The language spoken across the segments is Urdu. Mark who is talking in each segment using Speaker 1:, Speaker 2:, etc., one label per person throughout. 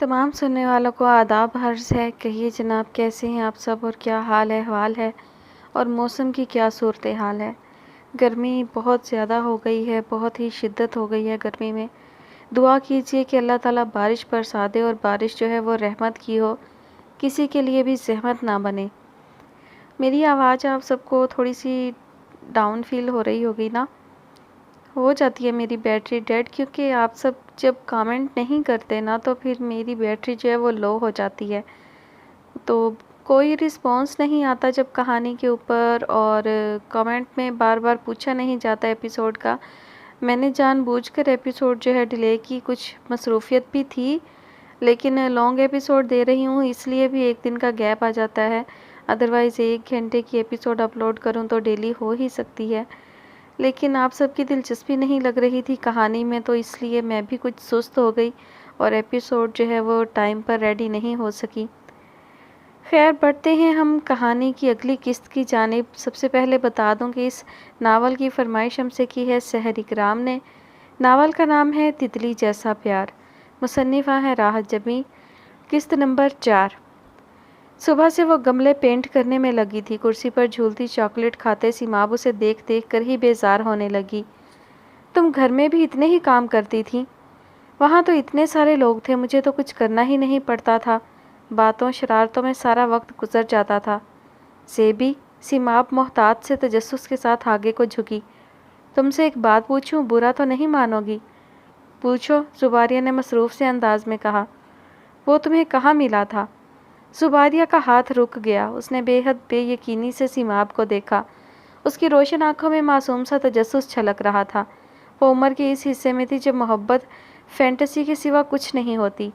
Speaker 1: تمام سننے والوں کو آداب عرض ہے۔ کہیے جناب، کیسے ہیں آپ سب اور کیا حال احوال ہے اور موسم کی کیا صورتحال ہے؟ گرمی بہت زیادہ ہو گئی ہے، بہت ہی شدت ہو گئی ہے گرمی میں۔ دعا کیجئے کہ اللہ تعالیٰ بارش برسا دے اور بارش جو ہے وہ رحمت کی ہو، کسی کے لیے بھی زحمت نہ بنے۔ میری آواز آپ سب کو تھوڑی سی ڈاؤن فیل ہو رہی ہوگی نا؟ ہو جاتی ہے میری بیٹری ڈیڈ، کیونکہ آپ سب جب کامنٹ نہیں کرتے نا تو پھر میری بیٹری جو ہے وہ لو ہو جاتی ہے، تو کوئی رسپانس نہیں آتا جب کہانی کے اوپر، اور کامنٹ میں بار بار پوچھا نہیں جاتا ایپیسوڈ کا۔ میں نے جان بوجھ کر ایپیسوڈ جو ہے ڈیلے کی، کچھ مصروفیت بھی تھی، لیکن لانگ ایپیسوڈ دے رہی ہوں اس لیے بھی ایک دن کا گیپ آ جاتا ہے، ادروائز 1 گھنٹے کی ایپیسوڈ اپلوڈ کروں تو ڈیلی ہو ہی سکتی ہے۔ لیکن آپ سب کی دلچسپی نہیں لگ رہی تھی کہانی میں، تو اس لیے میں بھی کچھ سست ہو گئی اور ایپیسوڈ جو ہے وہ ٹائم پر ریڈی نہیں ہو سکی۔ خیر، بڑھتے ہیں ہم کہانی کی اگلی قسط کی جانب۔ سب سے پہلے بتا دوں کہ اس ناول کی فرمائش ہم سے کی ہے سحر اکرام نے۔ ناول کا نام ہے تتلی جیسا پیار، مصنفہ ہے راحت جبیں۔ قسط نمبر 4۔ صبح سے وہ گملے پینٹ کرنے میں لگی تھی۔ کرسی پر جھولتی چاکلیٹ کھاتے سیماب اسے دیکھ دیکھ کر ہی بیزار ہونے لگی۔ تم گھر میں بھی اتنے ہی کام کرتی تھی؟ وہاں تو اتنے سارے لوگ تھے، مجھے تو کچھ کرنا ہی نہیں پڑتا تھا، باتوں شرارتوں میں سارا وقت گزر جاتا تھا۔ سیبی، سیماب محتاط سے تجسس کے ساتھ آگے کو جھکی۔ تم سے ایک بات پوچھوں، برا تو نہیں مانو گی؟ پوچھو، زباریہ نے مصروف سے انداز میں کہا۔ وہ تمہیں کہاں ملا تھا؟ زباریہ کا ہاتھ رک گیا۔ اس نے بے حد بے یقینی سے سیماب کو دیکھا۔ اس کی روشن آنکھوں میں معصوم سا تجسس چھلک رہا تھا۔ وہ عمر کے اس حصے میں تھی جب محبت فینٹیسی کے سوا کچھ نہیں ہوتی۔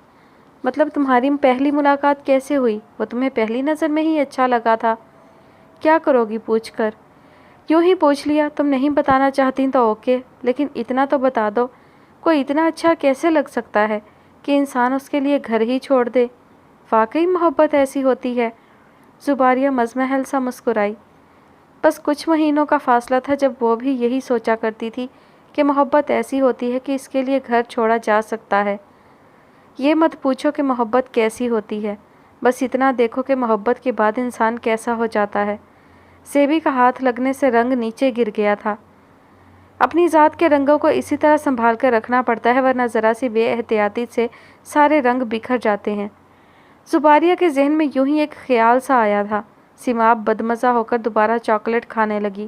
Speaker 1: مطلب تمہاری پہلی ملاقات کیسے ہوئی؟ وہ تمہیں پہلی نظر میں ہی اچھا لگا تھا؟ کیا کرو گی پوچھ کر؟ یوں ہی پوچھ لیا، تم نہیں بتانا چاہتی تو اوکے، لیکن اتنا تو بتا دو، کوئی اتنا اچھا کیسے لگ سکتا ہے کہ انسان اس کے لیے گھر ہی چھوڑ دے؟ واقعی محبت ایسی ہوتی ہے؟ زباریہ مزمحل سا مسکرائی۔ بس کچھ مہینوں کا فاصلہ تھا جب وہ بھی یہی سوچا کرتی تھی کہ محبت ایسی ہوتی ہے کہ اس کے لیے گھر چھوڑا جا سکتا ہے۔ یہ مت پوچھو کہ محبت کیسی ہوتی ہے، بس اتنا دیکھو کہ محبت کے بعد انسان کیسا ہو جاتا ہے۔ سیبی کا ہاتھ لگنے سے رنگ نیچے گر گیا تھا۔ اپنی ذات کے رنگوں کو اسی طرح سنبھال کر رکھنا پڑتا ہے، ورنہ ذرا سی بے احتیاطی سے سارے رنگ بکھر جاتے ہیں۔ زباریہ کے ذہن میں یوں ہی ایک خیال سا آیا تھا۔ سیماب بدمزہ ہو کر دوبارہ چاکلیٹ کھانے لگی،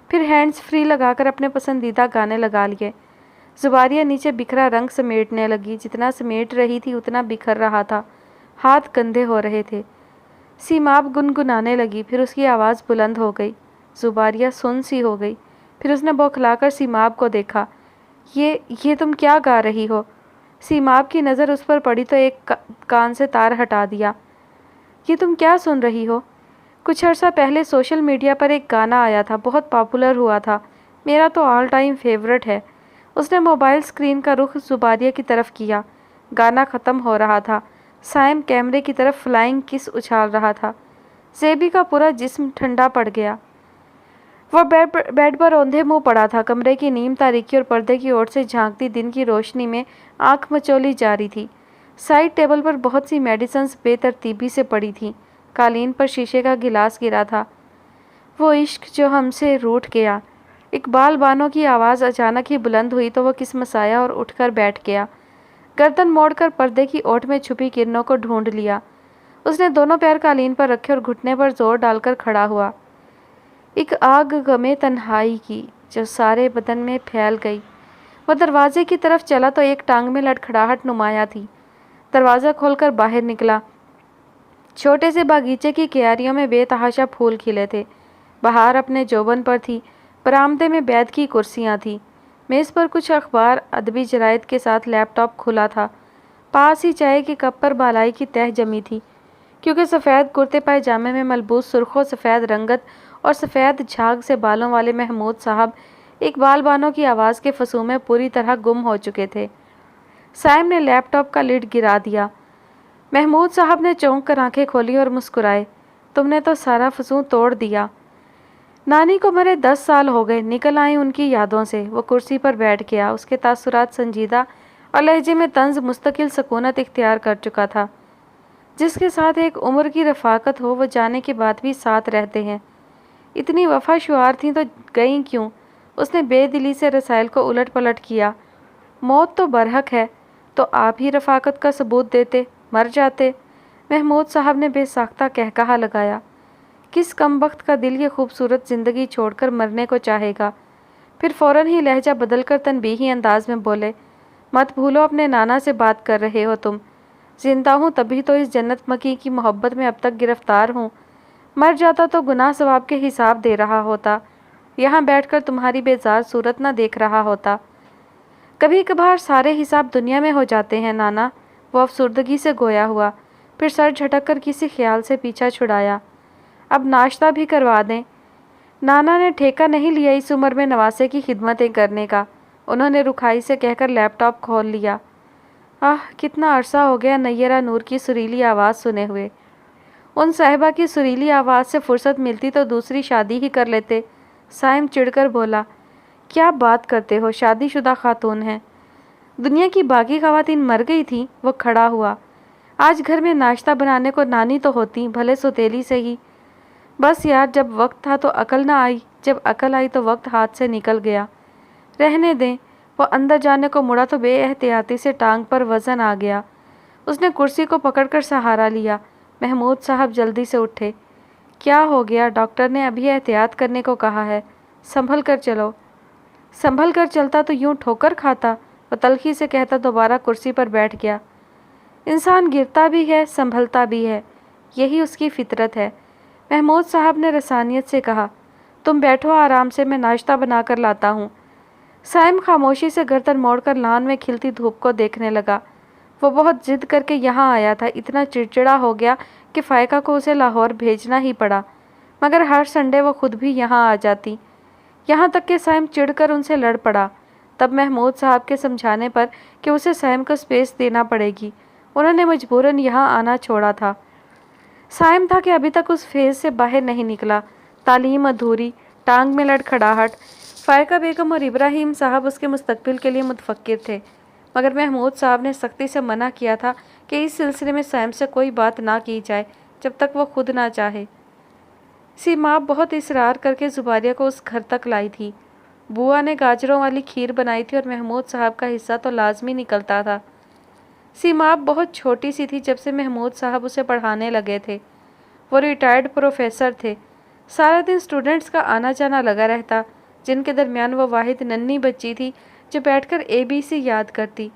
Speaker 1: پھر ہینڈز فری لگا کر اپنے پسندیدہ گانے لگا لیے۔ زباریہ نیچے بکھرا رنگ سمیٹنے لگی، جتنا سمیٹ رہی تھی اتنا بکھر رہا تھا، ہاتھ گندے ہو رہے تھے۔ سیماب گنگنانے لگی، پھر اس کی آواز بلند ہو گئی۔ زباریہ سن سی ہو گئی، پھر اس نے بوکھلا کر سیماب کو دیکھا۔ یہ تم کیا گا رہی ہو؟ سیماب کی نظر اس پر پڑی تو ایک کان سے تار ہٹا دیا۔ یہ تم کیا سن رہی ہو؟ کچھ عرصہ پہلے سوشل میڈیا پر ایک گانا آیا تھا، بہت پاپولر ہوا تھا، میرا تو آل ٹائم فیورٹ ہے۔ اس نے موبائل سکرین کا رخ زباریہ کی طرف کیا۔ گانا ختم ہو رہا تھا۔ سائم کیمرے کی طرف فلائنگ کس اچھال رہا تھا۔ زیبی کا پورا جسم ٹھنڈا پڑ گیا۔ وہ بیڈ پر اوندھے منہ پڑا تھا۔ کمرے کی نیم تاریکی اور پردے کی اوٹ سے جھانکتی دن کی روشنی میں آنکھ مچولی جا رہی تھی۔ سائڈ ٹیبل پر بہت سی میڈیسنز بے ترتیبی سے پڑی تھیں۔ قالین پر شیشے کا گلاس گرا تھا۔ وہ عشق جو ہم سے روٹھ گیا۔ اقبال بانو کی آواز اچانک ہی بلند ہوئی تو وہ کسمسایا اور اٹھ کر بیٹھ گیا۔ گردن موڑ کر پردے کی اوٹ میں چھپی کرنوں کو ڈھونڈ لیا۔ اس نے دونوں پیر قالین پر رکھے اور گھٹنے پر زور ڈال کر کھڑا ہوا۔ ایک آگ غمِ تنہائی کی جو سارے بدن میں پھیل گئی۔ وہ دروازے کی طرف چلا تو ایک ٹانگ میں لڑکھڑاہٹ نمایاں تھی۔ دروازہ کھول کر باہر نکلا۔ چھوٹے سے باغیچے کی کیاریوں میں بے تحاشا پھول کھلے تھے۔ بہار اپنے جوبن پر تھی۔ برآمدے میں بیٹھ کی کرسیاں تھیں۔ میز پر کچھ اخبار، ادبی جرائد کے ساتھ لیپ ٹاپ کھلا تھا۔ پاس ہی چائے کے کپ پر بالائی کی تہہ جمی تھی، کیونکہ سفید کرتے پائجامے میں ملبوس سرخ و سفید رنگت اور سفید جھاگ سے بالوں والے محمود صاحب اقبال بانو کی آواز کے فسوں میں پوری طرح گم ہو چکے تھے۔ سائم نے لیپ ٹاپ کا لڈ گرا دیا۔ محمود صاحب نے چونک کر آنکھیں کھولی اور مسکرائے۔ تم نے تو سارا فسوں توڑ دیا۔ نانی کو مرے 10 سال ہو گئے، نکل آئیں ان کی یادوں سے۔ وہ کرسی پر بیٹھ گیا۔ اس کے تاثرات سنجیدہ اور لہجے میں طنز مستقل سکونت اختیار کر چکا تھا۔ جس کے ساتھ ایک عمر کی رفاقت ہو وہ جانے کے بعد بھی ساتھ رہتے ہیں۔ اتنی وفا شعار تھیں تو گئیں کیوں؟ اس نے بے دلی سے رسائل کو الٹ پلٹ کیا۔ موت تو برحق ہے، تو آپ ہی رفاقت کا ثبوت دیتے، مر جاتے۔ محمود صاحب نے بے ساختہ قہقہا لگایا۔ کس کمبخت کا دل یہ خوبصورت زندگی چھوڑ کر مرنے کو چاہے گا؟ پھر فوراً ہی لہجہ بدل کر تنبیہی انداز میں بولے، مت بھولو اپنے نانا سے بات کر رہے ہو تم۔ زندہ ہوں تبھی تو اس جنت مکی کی محبت میں اب تک گرفتار ہوں، مر جاتا تو گناہ ثواب کے حساب دے رہا ہوتا، یہاں بیٹھ کر تمہاری بیزار صورت نہ دیکھ رہا ہوتا۔ کبھی کبھار سارے حساب دنیا میں ہو جاتے ہیں نانا، وہ افسردگی سے گویا ہوا، پھر سر جھٹک کر کسی خیال سے پیچھا چھڑایا۔ اب ناشتہ بھی کروا دیں۔ نانا نے ٹھیکہ نہیں لیا اس عمر میں نواسے کی خدمتیں کرنے کا، انہوں نے رکھائی سے کہہ کر لیپ ٹاپ کھول لیا۔ کتنا عرصہ ہو گیا نیرہ نور کی سریلی آواز سنے ہوئے۔ ان صاحبہ کی سریلی آواز سے فرصت ملتی تو دوسری شادی ہی کر لیتے۔ سائم چڑھ کر بولا، کیا بات کرتے ہو، شادی شدہ خاتون ہیں۔ دنیا کی باقی خواتین مر گئی تھیں۔ وہ کھڑا ہوا۔ آج گھر میں ناشتہ بنانے کو نانی تو ہوتی، بھلے سوتیلی سے ہی۔ بس یار، جب وقت تھا تو عقل نہ آئی، جب عقل آئی تو وقت ہاتھ سے نکل گیا۔ رہنے دیں۔ وہ اندر جانے کو مڑا تو بے احتیاطی سے ٹانگ پر وزن آ گیا۔ اس نے کرسی کو پکڑ کر سہارا لیا۔ محمود صاحب جلدی سے اٹھے۔ کیا ہو گیا؟ ڈاکٹر نے ابھی احتیاط کرنے کو کہا ہے، سنبھل کر چلو۔ سنبھل کر چلتا تو یوں ٹھوکر کھاتا، وہ تلخی سے کہتا دوبارہ کرسی پر بیٹھ گیا۔ انسان گرتا بھی ہے، سنبھلتا بھی ہے، یہی اس کی فطرت ہے۔ محمود صاحب نے رسانیت سے کہا، تم بیٹھو آرام سے، میں ناشتہ بنا کر لاتا ہوں۔ سائم خاموشی سے گردن موڑ کر لان میں کھلتی دھوپ کو دیکھنے لگا۔ وہ بہت ضد کر کے یہاں آیا تھا، اتنا چڑچڑا ہو گیا کہ فائقہ کو اسے لاہور بھیجنا ہی پڑا، مگر ہر سنڈے وہ خود بھی یہاں آ جاتی۔ یہاں تک کہ سائم چڑھ کر ان سے لڑ پڑا۔ تب محمود صاحب کے سمجھانے پر کہ اسے سائم کو سپیس دینا پڑے گی، انہوں نے مجبوراً یہاں آنا چھوڑا تھا۔ سائم تھا کہ ابھی تک اس فیز سے باہر نہیں نکلا، تعلیم ادھوری، ٹانگ میں لڑکھڑاہٹ۔ فائقہ بیگم اور ابراہیم صاحب اس کے مستقبل کے لیے متفکر تھے، مگر محمود صاحب نے سختی سے منع کیا تھا کہ اس سلسلے میں سائم سے کوئی بات نہ کی جائے جب تک وہ خود نہ چاہے۔ سیماب بہت اصرار کر کے زباریہ کو اس گھر تک لائی تھی۔ بوا نے گاجروں والی کھیر بنائی تھی اور محمود صاحب کا حصہ تو لازمی نکلتا تھا۔ سیماب بہت چھوٹی سی تھی جب سے محمود صاحب اسے پڑھانے لگے تھے۔ وہ ریٹائرڈ پروفیسر تھے۔ سارا دن سٹوڈنٹس کا آنا جانا لگا رہتا، جن کے درمیان وہ واحد ننھی بچی تھی جو بیٹھ کر ABC یاد کرتی۔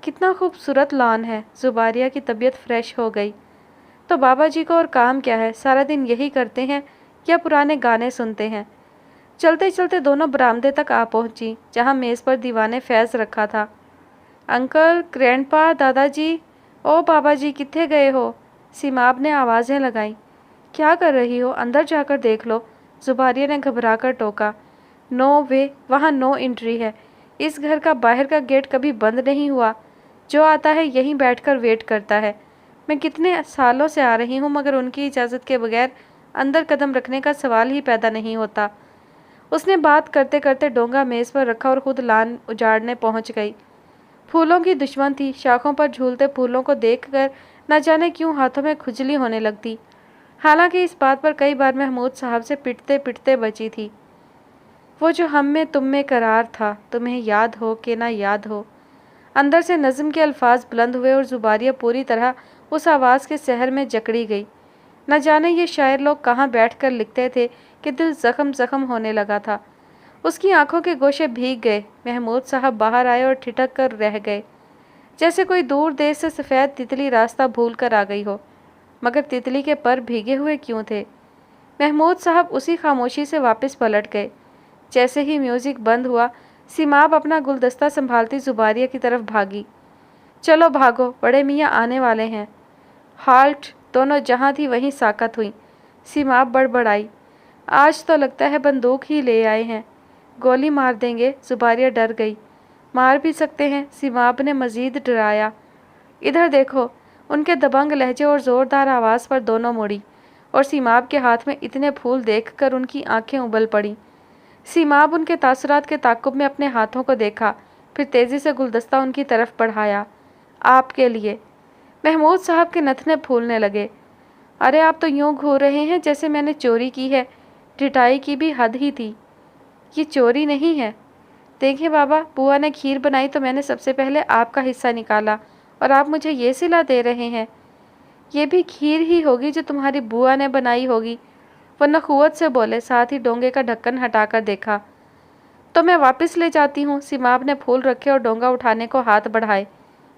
Speaker 1: کتنا خوبصورت لان ہے۔ زباریہ کی طبیعت فریش ہو گئی۔ تو بابا جی کو اور کام کیا ہے، سارا دن یہی کرتے ہیں یا پرانے گانے سنتے ہیں؟ چلتے چلتے دونوں برآمدے تک آ پہنچی، جہاں میز پر دیوان فیض رکھا تھا۔ انکل، گرینڈ پا، دادا جی، او بابا جی کتنے گئے ہو؟ سیماب نے آوازیں لگائیں۔ کیا کر رہی ہو؟ اندر جا کر دیکھ لو، زباریہ نے گھبرا کر ٹوکا۔ نو وے، وہاں نو انٹری ہے۔ اس گھر کا باہر کا گیٹ کبھی بند نہیں ہوا، جو آتا ہے یہیں بیٹھ کر ویٹ کرتا ہے۔ میں کتنے سالوں سے آ رہی ہوں مگر ان کی اجازت کے بغیر اندر قدم رکھنے کا سوال ہی پیدا نہیں ہوتا۔ اس نے بات کرتے کرتے ڈونگا میز پر رکھا اور خود لان اجاڑنے پہنچ گئی۔ پھولوں کی دشمن تھی، شاخوں پر جھولتے پھولوں کو دیکھ کر نہ جانے کیوں ہاتھوں میں کھجلی ہونے لگتی، حالانکہ اس بات پر کئی بار محمود صاحب سے پٹتے پٹتے بچی تھی۔ وہ جو ہم میں تم میں قرار تھا، تمہیں یاد ہو کہ نہ یاد ہو۔ اندر سے نظم کے الفاظ بلند ہوئے اور زباریہ پوری طرح اس آواز کے سحر میں جکڑی گئی۔ نہ جانے یہ شاعر لوگ کہاں بیٹھ کر لکھتے تھے کہ دل زخم زخم ہونے لگا تھا۔ اس کی آنکھوں کے گوشے بھیگ گئے۔ محمود صاحب باہر آئے اور ٹھٹک کر رہ گئے، جیسے کوئی دور دیش سے سفید تتلی راستہ بھول کر آ گئی ہو، مگر تتلی کے پر بھیگے ہوئے کیوں تھے؟ محمود صاحب اسی خاموشی سے واپس پلٹ گئے۔ جیسے ہی میوزک بند ہوا، سیماب اپنا گلدستہ سنبھالتی زباریہ کی طرف بھاگی۔ چلو بھاگو، بڑے میاں آنے والے ہیں۔ ہالٹ! دونوں جہاں تھی وہیں ساکت ہوئیں۔ سیماب بڑبڑائی، آج تو لگتا ہے بندوق ہی لے آئے ہیں، گولی مار دیں گے۔ زباریہ ڈر گئی۔ مار بھی سکتے ہیں، سیماب نے مزید ڈرایا۔ ادھر دیکھو۔ ان کے دبنگ لہجے اور زوردار آواز پر دونوں مڑی، اور سیماب کے ہاتھ میں اتنے پھول دیکھ کر ان کی آنکھیں ابل پڑیں۔ سیماب ان کے تاثرات کے تعاقب میں اپنے ہاتھوں کو دیکھا، پھر تیزی سے گلدستہ ان کی طرف بڑھایا۔ آپ کے لیے۔ محمود صاحب کے نتنے پھولنے لگے۔ ارے آپ تو یوں گھور رہے ہیں جیسے میں نے چوری کی ہے۔ ڈٹائی کی بھی حد ہی تھی۔ یہ چوری نہیں ہے۔ دیکھیں بابا، بوا نے کھیر بنائی تو میں نے سب سے پہلے آپ کا حصہ نکالا اور آپ مجھے یہ صلہ دے رہے ہیں۔ یہ بھی کھیر ہی ہوگی جو تمہاری بوا نے بنائی ہوگی۔ وہ نخوت سے بولے، ساتھ ہی ڈونگے کا ڈھکن ہٹا کر دیکھا۔ تو میں واپس لے جاتی ہوں۔ سیماب نے پھول رکھے اور ڈونگا اٹھانے کو ہاتھ بڑھائے۔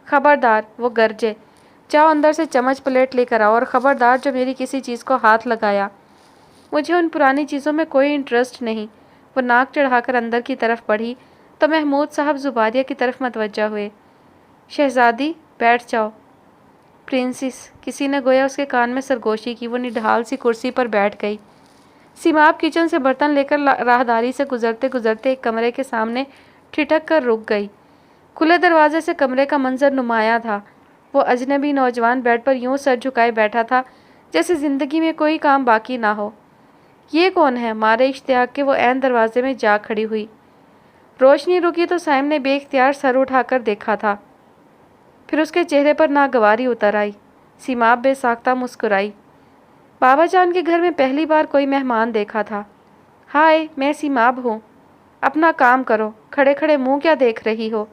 Speaker 1: خبردار، وہ گرجے، جاؤ اندر سے چمچ پلیٹ لے کر آؤ، اور خبردار جو میری کسی چیز کو ہاتھ لگایا۔ مجھے ان پرانی چیزوں میں کوئی انٹرسٹ نہیں۔ وہ ناک چڑھا کر اندر کی طرف بڑھی تو محمود صاحب زباریہ کی طرف متوجہ ہوئے۔ شہزادی، بیٹھ جاؤ۔ پرنسس، کسی نے گویا اس کے کان میں سرگوشی کی۔ وہ نڈھال سی کرسی پر بیٹھ گئی۔ سیماب کچن سے برتن لے کر راہداری سے گزرتے گزرتے ایک کمرے کے سامنے ٹھٹک کر رک گئی۔ کھلے دروازے سے کمرے کا منظر نمایاں تھا۔ وہ اجنبی نوجوان بیڈ پر یوں سر جھکائے بیٹھا تھا جیسے زندگی میں کوئی کام باقی نہ ہو۔ یہ کون ہے؟ مارے اشتیاق کے وہ عین دروازے میں جا کھڑی ہوئی۔ روشنی رکی تو سائم نے بے اختیار سر اٹھا کر دیکھا تھا۔ پھر اس کے چہرے پر ناگواری اتر آئی۔ سیماب بے ساختہ مسکرائی۔ بابا جان کے گھر میں پہلی بار کوئی مہمان دیکھا تھا۔ ہائے، میں سیماب ہوں۔ اپنا کام کرو، کھڑے کھڑے منہ کیا دیکھ رہی ہو؟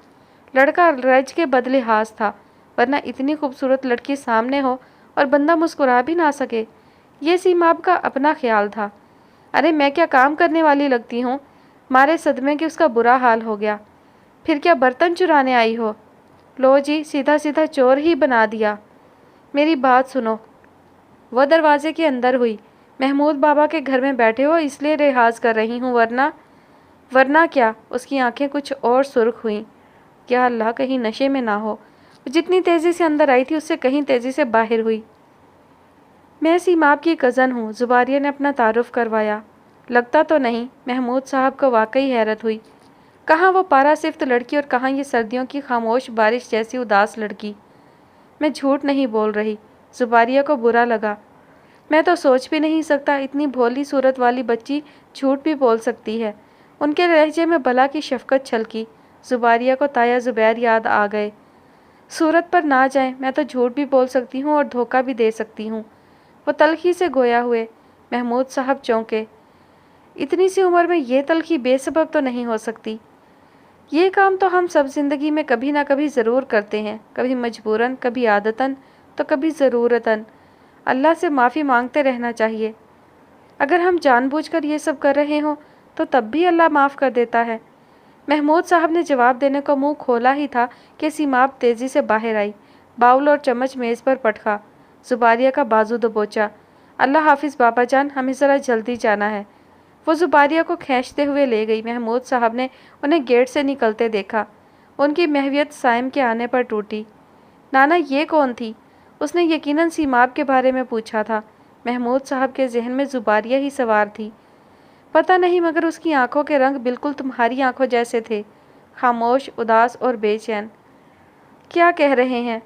Speaker 1: لڑکا رج کے بد لحاظ تھا، ورنہ اتنی خوبصورت لڑکی سامنے ہو اور بندہ مسکرا بھی نہ سکے۔ یہ سیماب کا اپنا خیال تھا۔ ارے میں کیا کام کرنے والی لگتی ہوں؟ مارے صدمے کے اس کا برا حال ہو گیا۔ پھر کیا برتن چرانے آئی ہو؟ لو جی، سیدھا سیدھا چور ہی بنا دیا۔ میری بات سنو۔ وہ دروازے کے اندر ہوئی۔ محمود بابا کے گھر میں بیٹھے ہو اس لیے لحاظ کر رہی ہوں، ورنہ کیا؟ اس کی آنکھیں کچھ اور سرخ ہوئیں۔ یا اللہ، کہیں نشے میں نہ ہو۔ جتنی تیزی سے اندر آئی تھی اس سے کہیں تیزی سے باہر ہوئی۔ میں سیماب کی کزن ہوں، زباریہ نے اپنا تعارف کروایا۔ لگتا تو نہیں۔ محمود صاحب کو واقعی حیرت ہوئی۔ کہاں وہ پارا صفت لڑکی اور کہاں یہ سردیوں کی خاموش بارش جیسی اداس لڑکی۔ میں جھوٹ نہیں بول رہی۔ زباریہ کو برا لگا۔ میں تو سوچ بھی نہیں سکتا اتنی بھولی صورت والی بچی جھوٹ بھی بول سکتی ہے۔ ان کے لہجے میں بلا کی شفقت چھلکی۔ زباریہ کو تایا زبیر یاد آ گئے۔ صورت پر نہ جائیں، میں تو جھوٹ بھی بول سکتی ہوں اور دھوکہ بھی دے سکتی ہوں۔ وہ تلخی سے گویا ہوئے۔ محمود صاحب چونکے۔ اتنی سی عمر میں یہ تلخی بے سبب تو نہیں ہو سکتی۔ یہ کام تو ہم سب زندگی میں کبھی نہ کبھی ضرور کرتے ہیں، کبھی مجبوراً، کبھی عادتاً، تو کبھی ضرورتاً۔ اللہ سے معافی مانگتے رہنا چاہیے۔ اگر ہم جان بوجھ کر یہ سب کر رہے ہوں تو تب بھی اللہ معاف کر دیتا ہے۔ محمود صاحب نے جواب دینے کو منہ کھولا ہی تھا کہ سیماب تیزی سے باہر آئی۔ باؤل اور چمچ میز پر پٹکا۔ زباریہ کا بازو دبوچا۔ اللہ حافظ بابا جان، ہمیں ذرا جلدی جانا ہے۔ وہ زباریہ کو کھینچتے ہوئے لے گئی۔ محمود صاحب نے انہیں گیٹ سے نکلتے دیکھا۔ ان کی محویت سائم کے آنے پر ٹوٹی۔ نانا، یہ کون تھی؟ اس نے یقیناً سیماب کے بارے میں پوچھا تھا۔ محمود صاحب کے ذہن میں زباریہ ہی سوار تھی۔ پتہ نہیں، مگر اس کی آنکھوں کے رنگ بالکل تمہاری آنکھوں جیسے تھے، خاموش، اداس اور بے چین۔ کیا کہہ رہے ہیں؟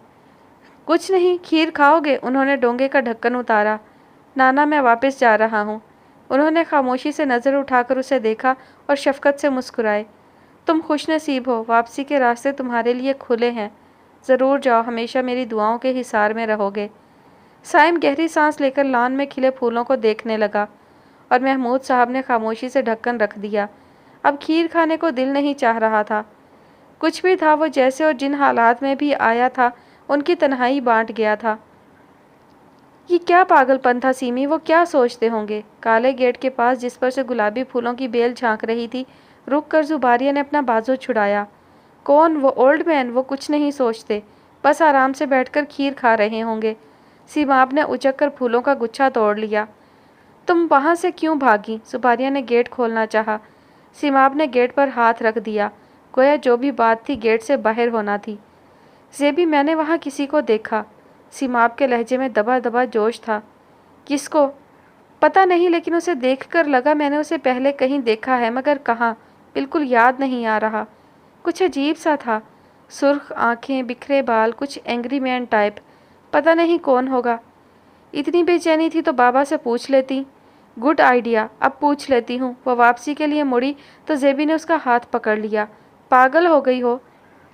Speaker 1: کچھ نہیں، کھیر کھاؤ گے؟ انہوں نے ڈونگے کا ڈھکن اتارا۔ نانا، میں واپس جا رہا ہوں۔ انہوں نے خاموشی سے نظر اٹھا کر اسے دیکھا اور شفقت سے مسکرائے۔ تم خوش نصیب ہو، واپسی کے راستے تمہارے لیے کھلے ہیں۔ ضرور جاؤ، ہمیشہ میری دعاؤں کے حصار میں رہو گے۔ سائم گہری سانس لے کر لان میں کھلے پھولوں کو دیکھنے لگا، اور محمود صاحب نے خاموشی سے ڈھکن رکھ دیا۔ اب کھیر کھانے کو دل نہیں چاہ رہا تھا۔ کچھ بھی تھا، وہ جیسے اور جن حالات میں بھی آیا تھا ان کی تنہائی بانٹ گیا تھا۔ یہ کیا پاگل پن تھا سیمی؟ وہ کیا سوچتے ہوں گے؟ کالے گیٹ کے پاس جس پر سے گلابی پھولوں کی بیل جھانک رہی تھی، رک کر زباریہ نے اپنا بازو چھڑایا۔ کون؟ وہ اولڈ مین؟ وہ کچھ نہیں سوچتے، بس آرام سے بیٹھ کر کھیر کھا رہے ہوں گے۔ سیماب نے اچک کر پھولوں کا گچھا توڑ لیا۔ تم وہاں سے کیوں بھاگی؟ زباریہ نے گیٹ کھولنا چاہا۔ سیماب نے گیٹ پر ہاتھ رکھ دیا، گویا جو بھی بات تھی گیٹ سے باہر ہونا تھی۔ زیبی، میں نے وہاں کسی کو دیکھا۔ سیماب کے لہجے میں دبا دبا جوش تھا۔ کس کو؟ پتہ نہیں، لیکن اسے دیکھ کر لگا میں نے اسے پہلے کہیں دیکھا ہے، مگر کہاں؟ بالکل یاد نہیں آ رہا۔ کچھ عجیب سا تھا، سرخ آنکھیں، بکھرے بال، کچھ اینگری مین ٹائپ۔ پتہ نہیں کون ہوگا۔ اتنی بے چینی تھی تو بابا سے پوچھ لیتی۔ گڈ آئیڈیا، اب پوچھ لیتی ہوں۔ وہ واپسی کے لیے مڑی تو زیبی نے اس کا ہاتھ پکڑ لیا۔ پاگل ہو گئی ہو؟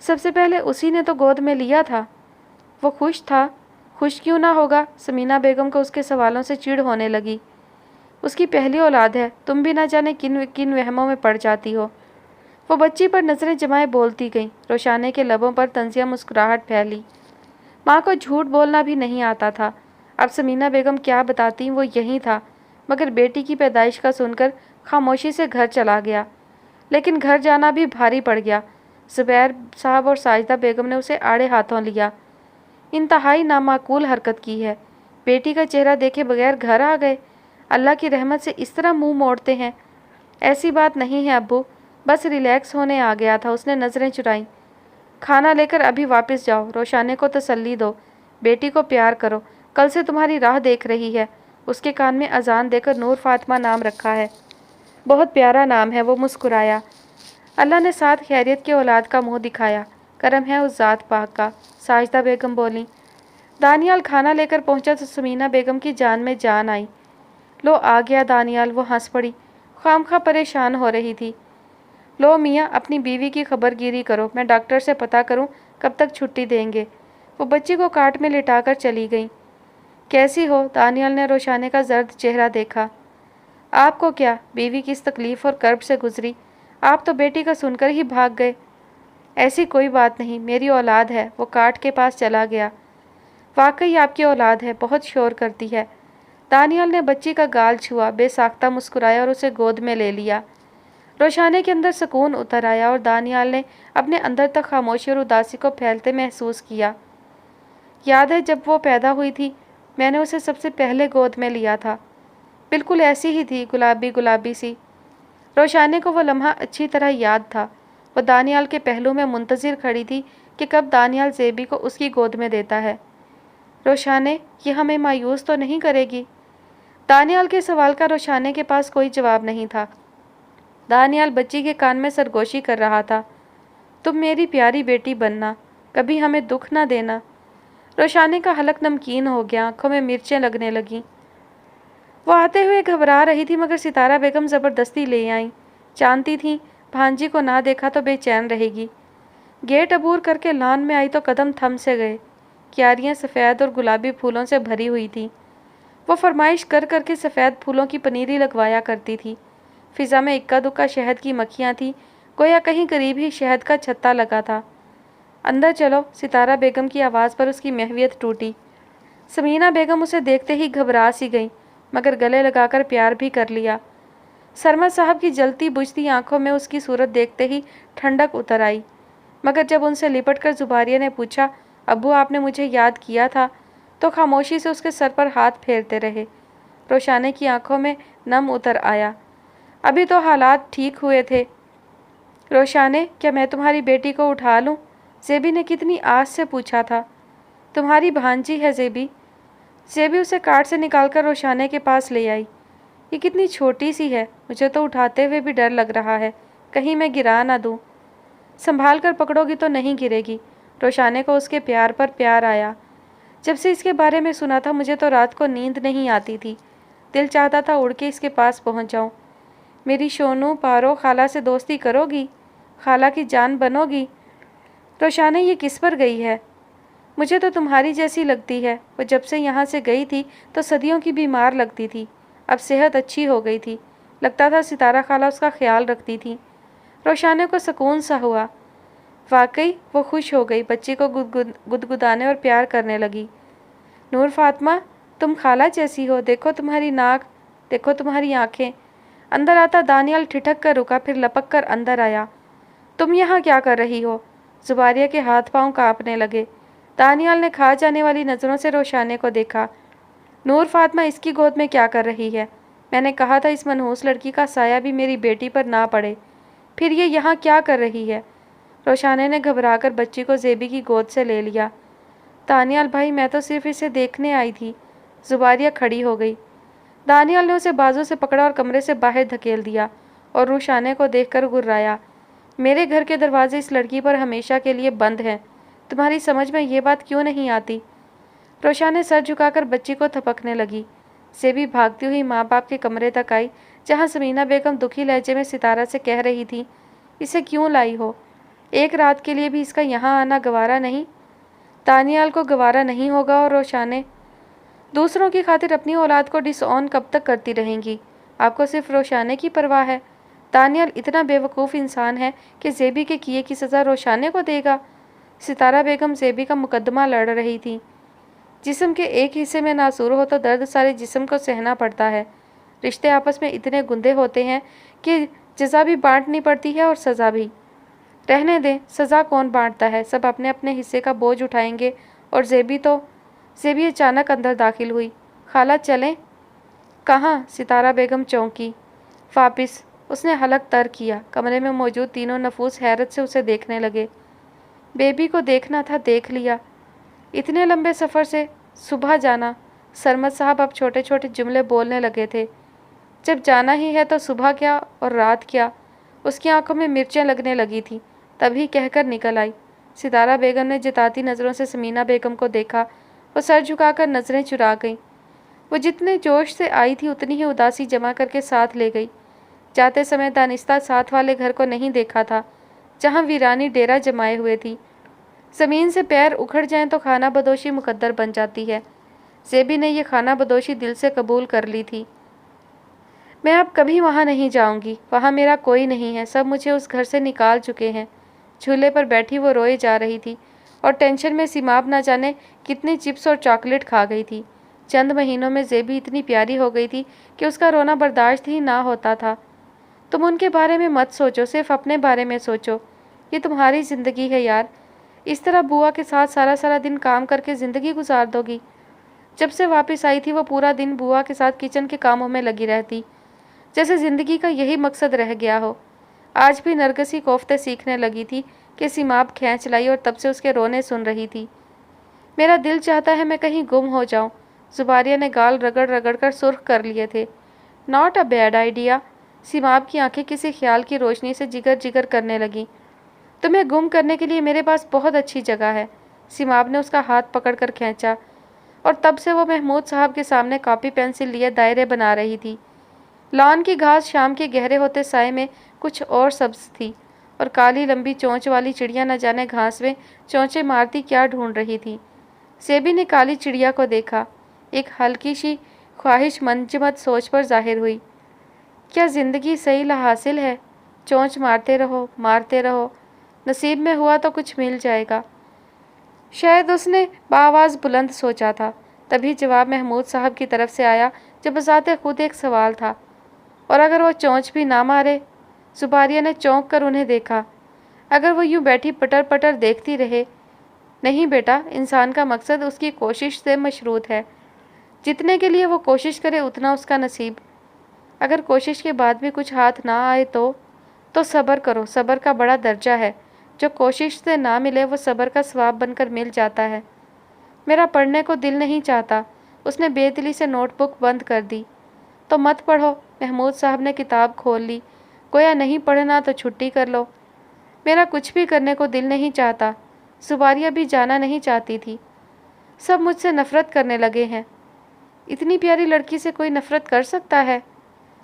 Speaker 1: سب سے پہلے اسی نے تو گود میں لیا تھا۔ وہ خوش تھا۔ خوش کیوں نہ ہوگا؟ سمینہ بیگم کو اس کے سوالوں سے چڑ ہونے لگی۔ اس کی پہلی اولاد ہے، تم بھی نہ جانے کن کن وہموں میں پڑ جاتی ہو۔ وہ بچی پر نظریں جمائے بولتی گئیں۔ روشانے کے لبوں پر طنزیہ مسکراہٹ پھیلی۔ ماں کو جھوٹ بولنا بھی نہیں آتا تھا۔ اب سمینہ بیگم کیا بتاتی وہ یہی تھا، مگر بیٹی کی پیدائش کا سن کر خاموشی سے گھر چلا گیا۔ لیکن گھر جانا بھی بھاری پڑ گیا۔ زبیر صاحب اور ساجدہ بیگم نے اسے آڑے ہاتھوں لیا۔ انتہائی نامعقول حرکت کی ہے، بیٹی کا چہرہ دیکھے بغیر گھر آ گئے۔ اللہ کی رحمت سے اس طرح منہ موڑتے ہیں؟ ایسی بات نہیں ہے ابو، بس ریلیکس ہونے آ گیا تھا۔ اس نے نظریں چرائیں۔ کھانا لے کر ابھی واپس جاؤ، روشانے کو تسلی دو، بیٹی کو پیار کرو، کل سے تمہاری راہ دیکھ رہی ہے۔ اس کے کان میں اذان دے کر نور فاطمہ نام رکھا ہے، بہت پیارا نام ہے۔ وہ مسکرایا۔ اللہ نے ساتھ خیریت کی اولاد کا منہ دکھایا، کرم ہے اس ذات پاک کا، ساجدہ بیگم بولیں۔ دانیال کھانا لے کر پہنچا تو سمینہ بیگم کی جان میں جان آئی۔ لو آ گیا دانیال، وہ ہنس پڑی، خواہ پریشان ہو رہی تھی۔ لو میاں اپنی بیوی کی خبر گیری کرو، میں ڈاکٹر سے پتہ کروں کب تک چھٹی دیں گے۔ وہ بچی کو کاٹ میں لٹا کر چلی گئیں۔ کیسی ہو؟ دانیال نے روشانے کا زرد چہرہ دیکھا۔ آپ کو کیا؟ بیوی کس تکلیف اور کرب سے گزری، آپ تو بیٹی کا سن کر ہی بھاگ گئے۔ ایسی کوئی بات نہیں، میری اولاد ہے۔ وہ کاٹ کے پاس چلا گیا۔ واقعی آپ کی اولاد ہے، بہت شور کرتی ہے۔ دانیال نے بچی کا گال چھوا، بے ساختہ مسکرایا اور اسے گود میں لے لیا۔ روشانے کے اندر سکون اتر آیا اور دانیال نے اپنے اندر تک خاموشی اور اداسی کو پھیلتے محسوس کیا۔ یاد ہے جب وہ پیدا ہوئی تھی، میں نے اسے سب سے پہلے گود میں لیا تھا، بالکل ایسی ہی تھی، گلابی گلابی سی۔ روشانے کو وہ لمحہ اچھی طرح یاد تھا۔ وہ دانیال کے پہلو میں منتظر کھڑی تھی کہ کب دانیال زیبی کو اس کی گود میں دیتا ہے۔ روشانے، یہ ہمیں مایوس تو نہیں کرے گی؟ دانیال کے سوال کا روشانے کے پاس کوئی جواب نہیں تھا۔ دانیال بچی کے کان میں سرگوشی کر رہا تھا۔ تم میری پیاری بیٹی بننا، کبھی ہمیں دکھ نہ دینا۔ روشانے کا حلق نمکین ہو گیا، آنکھوں میں مرچیں لگنے لگیں۔ وہ آتے ہوئے گھبرا رہی تھی، مگر ستارہ بیگم زبردستی لے آئیں۔ جانتی تھیں بھانجی کو نہ دیکھا تو بے چین رہے گی۔ گیٹ عبور کر کے لان میں آئی تو قدم تھم سے گئے۔ کیاریاں سفید اور گلابی پھولوں سے بھری ہوئی تھیں۔ وہ فرمائش کر کر کے سفید پھولوں کی پنیری لگوایا کرتی تھی۔ فضا میں اکا دکا شہد کی مکھیاں تھیں، گویا کہیں قریب ہی شہد کا چھتا لگا تھا۔ اندر چلو، ستارہ بیگم کی آواز پر اس کی محویت ٹوٹی۔ سمینہ بیگم اسے دیکھتے ہی گھبرا سی گئیں، مگر گلے لگا کر پیار بھی کر لیا۔ سرمد صاحب کی جلتی بجھتی آنکھوں میں اس کی صورت دیکھتے ہی ٹھنڈک اتر آئی، مگر جب ان سے لپٹ کر زباریہ نے پوچھا، ابو آپ نے مجھے یاد کیا تھا، تو خاموشی سے اس کے سر پر ہاتھ پھیرتے رہے۔ روشانے کی آنکھوں میں نم اتر آیا۔ ابھی تو حالات ٹھیک ہوئے تھے۔ روشانے، کیا میں تمہاری بیٹی کو اٹھا لوں؟ زیبی نے کتنی آس سے پوچھا تھا۔ تمہاری بھانجی ہے زیبی۔ زیبی اسے کاٹ سے نکال کر روشانے کے پاس لے آئی۔ یہ کتنی چھوٹی سی ہے، مجھے تو اٹھاتے ہوئے بھی ڈر لگ رہا ہے، کہیں میں گرا نہ دوں۔ سنبھال کر پکڑو گی تو نہیں گرے گی۔ روشانے کو اس کے پیار پر پیار آیا۔ جب سے اس کے بارے میں سنا تھا مجھے تو رات کو نیند نہیں آتی تھی، دل چاہتا تھا اڑ کے اس کے پاس پہنچ جاؤں۔ میری شونو پارو، خالہ سے دوستی کرو گی؟ خالہ کی جان بنو گی؟ روشانے یہ کس پر گئی ہے؟ مجھے تو تمہاری جیسی لگتی ہے۔ وہ جب سے یہاں سے گئی تھی تو صدیوں کی بیمار لگتی تھی، اب صحت اچھی ہو گئی تھی، لگتا تھا ستارہ خالہ اس کا خیال رکھتی تھی۔ روشانے کو سکون سا ہوا۔ واقعی وہ خوش ہو گئی، بچی کو گدگدانے اور پیار کرنے لگی۔ نور فاطمہ، تم خالہ جیسی ہو، دیکھو تمہاری ناک، دیکھو تمہاری آنکھیں۔ اندر آتا دانیال ٹھٹک کر رکا، پھر لپک کر اندر آیا۔ تم یہاں کیا کر رہی ہو؟ زباریہ کے ہاتھ پاؤں کانپنے لگے۔ دانیال نے کھا جانے والی نظروں سے روشانے کو دیکھا۔ نور فاطمہ اس کی گود میں کیا کر رہی ہے؟ میں نے کہا تھا اس منحوس لڑکی کا سایہ بھی میری بیٹی پر نہ پڑے، پھر یہ یہاں کیا کر رہی ہے؟ روشانے نے گھبرا کر بچی کو زیبی کی گود سے لے لیا۔ دانیال بھائی، میں تو صرف اسے دیکھنے آئی تھی۔ زباریہ کھڑی ہو گئی۔ دانیال نے اسے بازو سے پکڑا اور کمرے سے باہر دھکیل دیا اور روشانے کو دیکھ کر گرایا۔ میرے گھر کے دروازے اس لڑکی پر ہمیشہ کے لیے بند ہیں، تمہاری سمجھ میں یہ بات کیوں نہیں آتی؟ روشانے سر جھکا کر بچی کو تھپکنے لگی۔ زیبی بھاگتی ہوئی ماں باپ کے کمرے تک آئی، جہاں سمینہ بیگم دکھی لہجے میں ستارہ سے کہہ رہی تھی، اسے کیوں لائی ہو؟ ایک رات کے لیے بھی اس کا یہاں آنا گوارا نہیں؟ دانیال کو گوارا نہیں ہوگا اور روشانے دوسروں کی خاطر اپنی اولاد کو ڈس آن کب تک کرتی رہیں گی؟ آپ کو صرف روشانے کی پرواہ ہے؟ دانیال اتنا بے وقوف انسان ہے کہ زیبی کے کیے کی سزا روشانے کو دے گا؟ ستارہ بیگم زیبی کا مقدمہ لڑ رہی تھی۔ جسم کے ایک حصے میں ناسور ہو تو درد سارے جسم کو سہنا پڑتا ہے۔ رشتے آپس میں اتنے گندے ہوتے ہیں کہ جزا بھی بانٹنی پڑتی ہے اور سزا بھی۔ رہنے دیں، سزا کون بانٹتا ہے؟ سب اپنے اپنے حصے کا بوجھ اٹھائیں گے۔ اور زیبی اچانک اندر داخل ہوئی۔ خالہ چلیں؟ کہاں؟ ستارہ بیگم چونکی۔ واپس۔ اس نے حلق تر کیا۔ کمرے میں موجود تینوں نفوس حیرت سے اسے دیکھنے لگے۔ بیبی کو دیکھنا تھا، دیکھ لیا۔ اتنے لمبے سفر سے صبح جانا۔ سرمد صاحب اب چھوٹے چھوٹے جملے بولنے لگے تھے۔ جب جانا ہی ہے تو صبح کیا اور رات کیا؟ اس کی آنکھوں میں مرچیں لگنے لگی تھیں، تبھی کہہ کر نکل آئی۔ ستارہ بیگم نے جتاتی نظروں سے سمینہ بیگم کو دیکھا۔ وہ سر جھکا کر نظریں چرا گئیں۔ وہ جتنے جوش سے آئی تھی اتنی ہی اداسی جمع کر کے ساتھ لے گئی۔ جاتے سمے دانستہ ساتھ والے گھر کو نہیں دیکھا تھا جہاں ویرانی ڈیرا جمائے ہوئے تھی۔ زمین سے پیر اکھڑ جائیں تو خانہ بدوشی مقدر بن جاتی ہے۔ زیبی نے یہ خانہ بدوشی دل سے قبول کر لی تھی۔ میں اب کبھی وہاں نہیں جاؤں گی، وہاں میرا کوئی نہیں ہے، سب مجھے اس گھر سے نکال چکے ہیں۔ جھولے پر بیٹھی وہ روئے جا رہی تھی اور ٹینشن میں سیماب نہ جانے کتنی چپس اور چاکلیٹ کھا گئی تھی۔ چند مہینوں میں زیبی اتنی پیاری ہو گئی تھی کہ اس کا رونا برداشت ہی نہ ہوتا تھا۔ تم ان کے بارے میں مت سوچو، صرف اپنے بارے میں سوچو۔ یہ تمہاری زندگی ہے یار، اس طرح بوا کے ساتھ سارا دن کام کر کے زندگی گزار دو گی؟ جب سے واپس آئی تھی وہ پورا دن بوا کے ساتھ کچن کے کاموں میں لگی رہتی، جیسے زندگی کا یہی مقصد رہ گیا ہو۔ آج بھی نرگسی کوفتے سیکھنے لگی تھی کہ سیماب کھینچ لائی اور تب سے اس کے رونے سن رہی تھی۔ میرا دل چاہتا ہے میں کہیں گم ہو جاؤں۔ زباریہ نے گال رگڑ رگڑ کر سرخ کر لیے تھے۔ Not a bad idea. Seemab کی آنکھیں کسی خیال کی روشنی سے جگر جگر کرنے لگیں۔ تمہیں گم کرنے کے لیے میرے پاس بہت اچھی جگہ ہے۔ سیماب نے اس کا ہاتھ پکڑ کر کھینچا اور تب سے وہ محمود صاحب کے سامنے کاپی پینسل لیے دائرے بنا رہی تھی۔ لان کی گھاس شام کے گہرے ہوتے سائے میں کچھ اور سبز تھی اور کالی لمبی چونچ والی چڑیا نہ جانے گھاس میں چونچے مارتی کیا ڈھونڈ رہی تھی۔ زیبی نے کالی چڑیا کو دیکھا۔ ایک ہلکی سی خواہش منجمد سوچ پر ظاہر ہوئی۔ کیا زندگی صحیح حاصل ہے؟ چونچ مارتے رہو، نصیب میں ہوا تو کچھ مل جائے گا۔ شاید اس نے بآواز بلند سوچا تھا، تبھی جواب محمود صاحب کی طرف سے آیا جو بذات خود ایک سوال تھا۔ اور اگر وہ چونچ بھی نہ مارے؟ زباریہ نے چونک کر انہیں دیکھا۔ اگر وہ یوں بیٹھی پٹر پٹر دیکھتی رہے؟ نہیں بیٹا، انسان کا مقصد اس کی کوشش سے مشروط ہے۔ جتنے کے لیے وہ کوشش کرے اتنا اس کا نصیب۔ اگر کوشش کے بعد بھی کچھ ہاتھ نہ آئے تو صبر کرو، صبر کا بڑا درجہ ہے۔ جو کوشش سے نہ ملے وہ صبر کا ثواب بن کر مل جاتا ہے۔ میرا پڑھنے کو دل نہیں چاہتا۔ اس نے بے دلی سے نوٹ بک بند کر دی۔ تو مت پڑھو۔ محمود صاحب نے کتاب کھول لی۔ گویا نہیں پڑھنا تو چھٹی کر لو۔ میرا کچھ بھی کرنے کو دل نہیں چاہتا۔ زباریہ بھی جانا نہیں چاہتی تھی۔ سب مجھ سے نفرت کرنے لگے ہیں۔ اتنی پیاری لڑکی سے کوئی نفرت کر سکتا ہے؟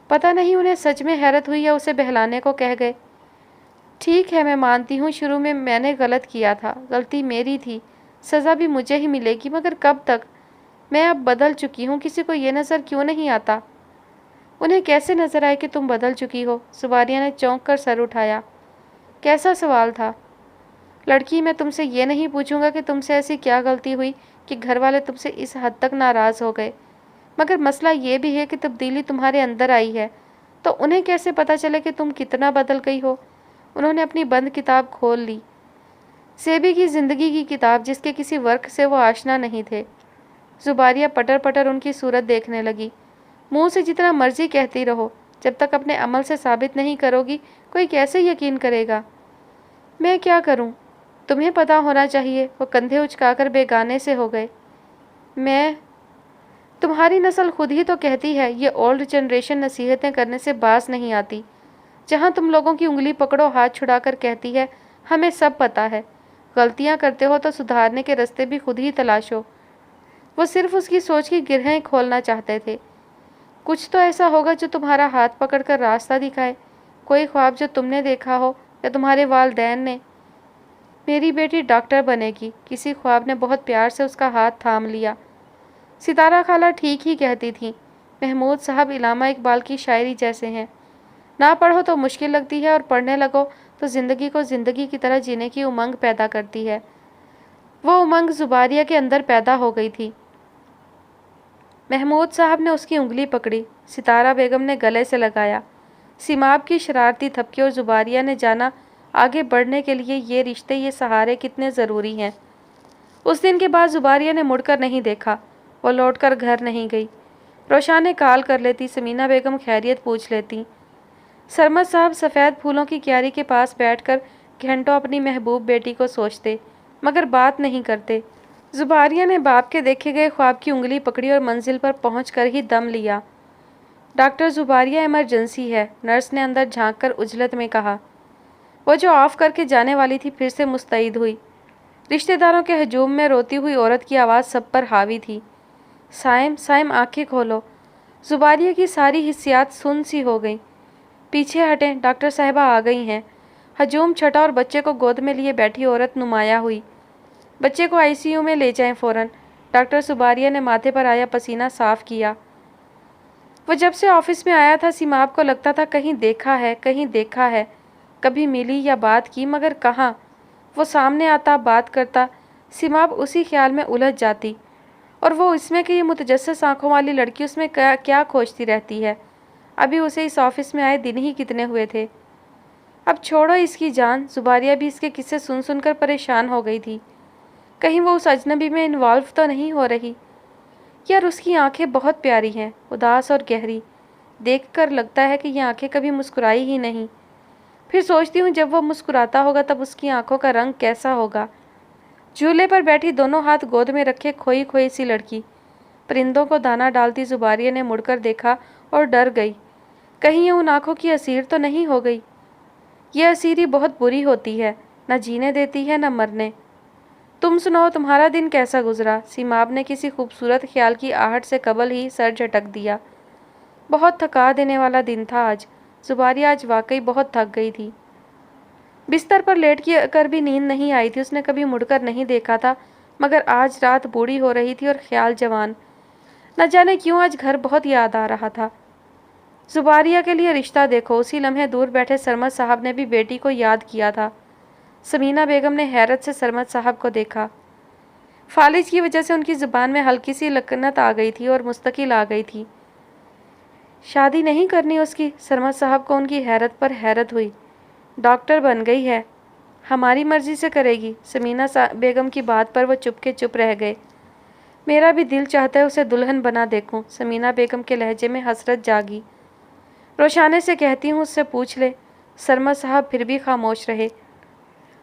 Speaker 1: پتہ نہیں انہیں سچ میں حیرت ہوئی یا اسے بہلانے کو کہہ گئے۔ ٹھیک ہے، میں مانتی ہوں شروع میں نے غلط کیا تھا، غلطی میری تھی، سزا بھی مجھے ہی ملے گی، مگر کب تک؟ میں اب بدل چکی ہوں، کسی کو یہ نظر کیوں نہیں آتا؟ انہیں کیسے نظر آئے کہ تم بدل چکی ہو؟ زباریہ نے چونک کر سر اٹھایا۔ کیسا سوال تھا؟ لڑکی، میں تم سے یہ نہیں پوچھوں گا کہ تم سے ایسی کیا غلطی ہوئی کہ گھر والے تم سے اس حد تک ناراض ہو گئے، مگر مسئلہ یہ بھی ہے کہ تبدیلی تمہارے اندر آئی ہے تو انہیں کیسے پتہ چلے کہ تم کتنا بدل گئی ہو؟ انہوں نے اپنی بند کتاب کھول لی، زیبی کی زندگی کی کتاب جس کے کسی ورق سے وہ آشنا نہیں تھے۔ زباریہ پٹر پٹر ان کی صورت دیکھنے لگی۔ منہ سے جتنا مرضی کہتی رہو، جب تک اپنے عمل سے ثابت نہیں کرو گی کوئی کیسے یقین کرے گا؟ میں کیا کروں؟ تمہیں پتہ ہونا چاہیے۔ وہ کندھے اچکا کر بیگانے سے ہو گئے۔ تمہاری نسل خود ہی تو کہتی ہے، یہ اولڈ جنریشن نصیحتیں کرنے سے باز نہیں آتی۔ جہاں تم لوگوں کی انگلی پکڑو ہاتھ چھڑا کر کہتی ہے، ہمیں سب پتہ ہے۔ غلطیاں کرتے ہو تو سدھارنے کے راستے بھی خود ہی تلاشو۔ وہ صرف اس کی سوچ کی گرہیں کھولنا چاہتے تھے۔ کچھ تو ایسا ہوگا جو تمہارا ہاتھ پکڑ کر راستہ دکھائے، کوئی خواب جو تم نے دیکھا ہو یا تمہارے والدین نے۔ میری بیٹی ڈاکٹر بنے گی، کسی خواب نے بہت پیار سے اس کا ہاتھ تھام لیا۔ ستارہ خالہ ٹھیک ہی کہتی تھیں، محمود صاحب علامہ اقبال کی شاعری جیسے ہیں، نہ پڑھو تو مشکل لگتی ہے اور پڑھنے لگو تو زندگی کو زندگی کی طرح جینے کی امنگ پیدا کرتی ہے۔ وہ امنگ زباریہ کے اندر پیدا ہو گئی تھی۔ محمود صاحب نے اس کی انگلی پکڑی، ستارہ بیگم نے گلے سے لگایا۔ سیماب کی شرارتی تھپکی اور زباریہ نے جانا آگے بڑھنے کے لیے یہ رشتے، یہ سہارے کتنے ضروری ہیں۔ اس دن کے بعد زباریہ نے مڑ کر نہیں دیکھا، وہ لوٹ کر گھر نہیں گئی۔ روشانے کال کر لیتی، سمینہ بیگم خیریت پوچھ لیتی۔ سرمد صاحب سفید پھولوں کی کیاری کے پاس بیٹھ کر گھنٹوں اپنی محبوب بیٹی کو سوچتے، مگر بات نہیں کرتے۔ زباریہ نے باپ کے دیکھے گئے خواب کی انگلی پکڑی اور منزل پر پہنچ کر ہی دم لیا۔ ڈاکٹر زباریہ، ایمرجنسی ہے، نرس نے اندر جھانک کر عجلت میں کہا۔ وہ جو آف کر کے جانے والی تھی پھر سے مستعد ہوئی۔ رشتہ داروں کے ہجوم میں روتی ہوئی عورت کی آواز سب پر حاوی تھی۔ سائم آنکھیں کھولو۔ زباریہ کی ساری حسیات سن سی ہو گئیں۔ پیچھے ہٹیں، ڈاکٹر صاحبہ آ گئی ہیں۔ ہجوم چھٹا اور بچے کو گود میں لیے بیٹھی عورت نمایاں ہوئی۔ بچے کو ICU میں لے جائیں فوراً۔ ڈاکٹر زباریہ نے ماتھے پر آیا پسینہ صاف کیا۔ وہ جب سے آفس میں آیا تھا سیماب کو لگتا تھا کہیں دیکھا ہے، کہیں دیکھا ہے، کبھی ملی یا بات کی، مگر کہاں۔ وہ سامنے آتا، بات کرتا، سیماب اسی خیال میں الجھ جاتی، اور وہ اس میں کہ یہ متجسس آنکھوں والی لڑکی اس میں کیا کھوجتی رہتی ہے۔ ابھی اسے اس آفس میں آئے دن ہی کتنے ہوئے تھے۔ اب چھوڑو اس کی جان، زباریہ بھی اس کے قصے سن سن کر پریشان ہو گئی تھی۔ کہیں وہ اس اجنبی میں انوالو تو نہیں ہو رہی۔ یار اس کی آنکھیں بہت پیاری ہیں، اداس اور گہری، دیکھ کر لگتا ہے کہ یہ آنکھیں کبھی مسکرائی ہی نہیں۔ پھر سوچتی ہوں جب وہ مسکراتا ہوگا تب اس کی آنکھوں کا رنگ کیسا ہوگا۔ جھولے پر بیٹھی دونوں ہاتھ گود میں رکھے کھوئی کھوئی سی لڑکی، پرندوں کو دانہ ڈالتی زباریہ نے مڑ کر دیکھا اور ڈر گئی، کہیں یہ ان آنکھوں کی اسیر تو نہیں ہو گئی۔ یہ اسیری بہت بری ہوتی ہے، نہ جینے دیتی ہے نہ مرنے۔ تم سناؤ، تمہارا دن کیسا گزرا؟ سیماب نے کسی خوبصورت خیال کی آہٹ سے قبل ہی سر جھٹک دیا۔ بہت تھکا دینے والا دن تھا آج، زباریہ آج واقعی بہت تھک گئی تھی۔ بستر پر لیٹ کر بھی نیند نہیں آئی تھی، اس نے کبھی مڑ کر نہیں دیکھا تھا، مگر آج رات بوڑھی ہو رہی تھی اور خیال جوان۔ نہ جانے کیوں آج گھر بہت یاد آ رہا تھا۔ زباریہ کے لیے رشتہ دیکھو، اسی لمحے دور بیٹھے سرمد صاحب نے بھی بیٹی کو یاد کیا تھا۔ سمینہ بیگم نے حیرت سے سرمد صاحب کو دیکھا۔ فالج کی وجہ سے ان کی زبان میں ہلکی سی لکنت آ گئی تھی اور مستقل آ گئی تھی۔ شادی نہیں کرنی اس کی؟ سرمد صاحب کو ان کی حیرت پر حیرت ہوئی۔ ڈاکٹر بن گئی ہے، ہماری مرضی سے کرے گی۔ سمینہ بیگم کی بات پر وہ چپ رہ گئے۔ میرا بھی دل چاہتا ہے اسے دلہن بنا دیکھوں، سمینہ بیگم کے لہجے میں حسرت جاگی۔ روشانے سے کہتی ہوں اس سے پوچھ لے۔ سرمد صاحب پھر بھی خاموش رہے۔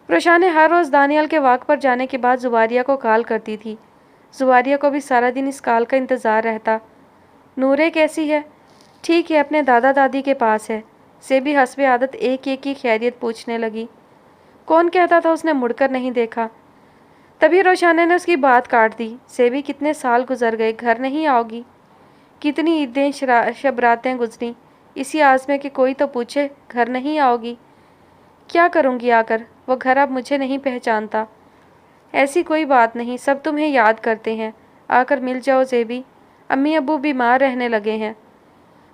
Speaker 1: روشانے ہر روز دانیال کے واک پر جانے کے بعد زباریہ کو کال کرتی تھی۔ زباریہ کو بھی سارا دن اس کال کا انتظار رہتا۔ نورے کیسی ہے؟ ٹھیک ہے، اپنے دادا دادی کے پاس ہے۔ سے بھی حسب عادت ایک کی خیریت پوچھنے لگی۔ کون کہتا تھا اس نے مڑ کر نہیں دیکھا؟ تبھی روشانے نے اس کی بات کاٹ دی۔ سے بھی کتنے سال گزر گئے، گھر نہیں آؤ گی؟ کتنی عیدیں شب راتیں گزری، اسی آس میں کہ کوئی تو پوچھے گھر نہیں آؤ گی۔ کیا کروں گی آ کر؟ وہ گھر اب مجھے نہیں پہچانتا۔ ایسی کوئی بات نہیں، سب تمہیں یاد کرتے ہیں، آ کر مل جاؤ زیبی۔ امی ابو بیمار رہنے لگے ہیں۔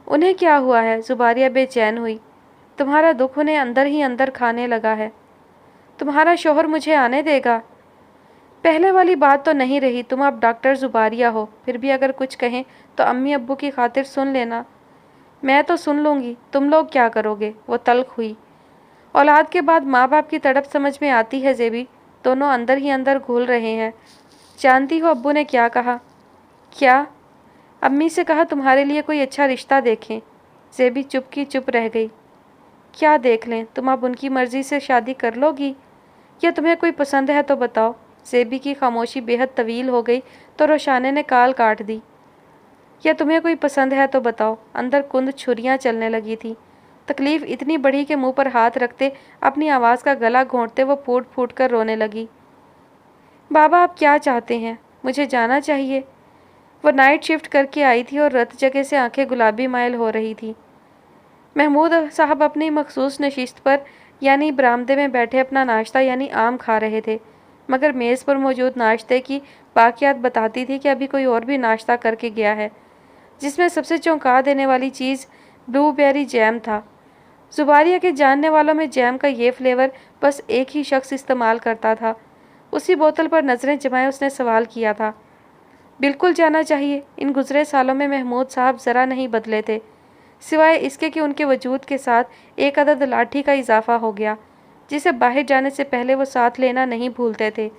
Speaker 1: انہیں کیا ہوا ہے؟ زباریہ بے چین ہوئی۔ تمہارا دکھ انہیں اندر ہی اندر کھانے لگا ہے۔ تمہارا شوہر مجھے آنے دے گا؟ پہلے والی بات تو نہیں رہی، تم اب ڈاکٹر زباریہ ہو، پھر بھی اگر کچھ کہیں تو امی ابو کی خاطر سن لینا۔ میں تو سن لوں گی، تم لوگ کیا کرو گے؟ وہ تلخ ہوئی۔ اولاد کے بعد ماں باپ کی تڑپ سمجھ میں آتی ہے زیبی، دونوں اندر ہی اندر گھول رہے ہیں۔ جانتی ہو ابو نے کیا کہا؟ کیا؟ امی سے کہا تمہارے لیے کوئی اچھا رشتہ دیکھیں۔ زیبی چپ کی چپ رہ گئی۔ کیا دیکھ لیں؟ تم اب ان کی مرضی سے شادی کر لو گی؟ یا تمہیں کوئی پسند ہے تو بتاؤ۔ زیبی کی خاموشی بے حد طویل ہو گئی تو روشانے نے کال کاٹ دی۔ یا تمہیں کوئی پسند ہے تو بتاؤ۔ اندر کند چھریاں چلنے لگی تھی۔ تکلیف اتنی بڑھی کہ منہ پر ہاتھ رکھتے اپنی آواز کا گلا گھونٹتے وہ پھوٹ پھوٹ کر رونے لگی۔ بابا آپ کیا چاہتے ہیں؟ مجھے جانا چاہیے۔ وہ نائٹ شفٹ کر کے آئی تھی اور رت جگہ سے آنکھیں گلابی مائل ہو رہی تھی۔ محمود صاحب اپنی مخصوص نشست پر یعنی برآمدے میں بیٹھے اپنا ناشتہ یعنی آم کھا رہے تھے، مگر میز پر موجود ناشتے کی باقیات بتاتی تھی کہ ابھی کوئی اور بھی ناشتہ کر کے گیا ہے، جس میں سب سے چونکا دینے والی چیز بلو بیری جیم تھا۔ زباریہ کے جاننے والوں میں جیم کا یہ فلیور بس ایک ہی شخص استعمال کرتا تھا۔ اسی بوتل پر نظریں جمائے اس نے سوال کیا تھا۔ بالکل جانا چاہیے۔ ان گزرے سالوں میں محمود صاحب ذرا نہیں بدلے تھے، سوائے اس کے کہ ان کے وجود کے ساتھ ایک عدد لاٹھی کا اضافہ ہو گیا، جسے باہر جانے سے پہلے وہ ساتھ لینا نہیں بھولتے تھے۔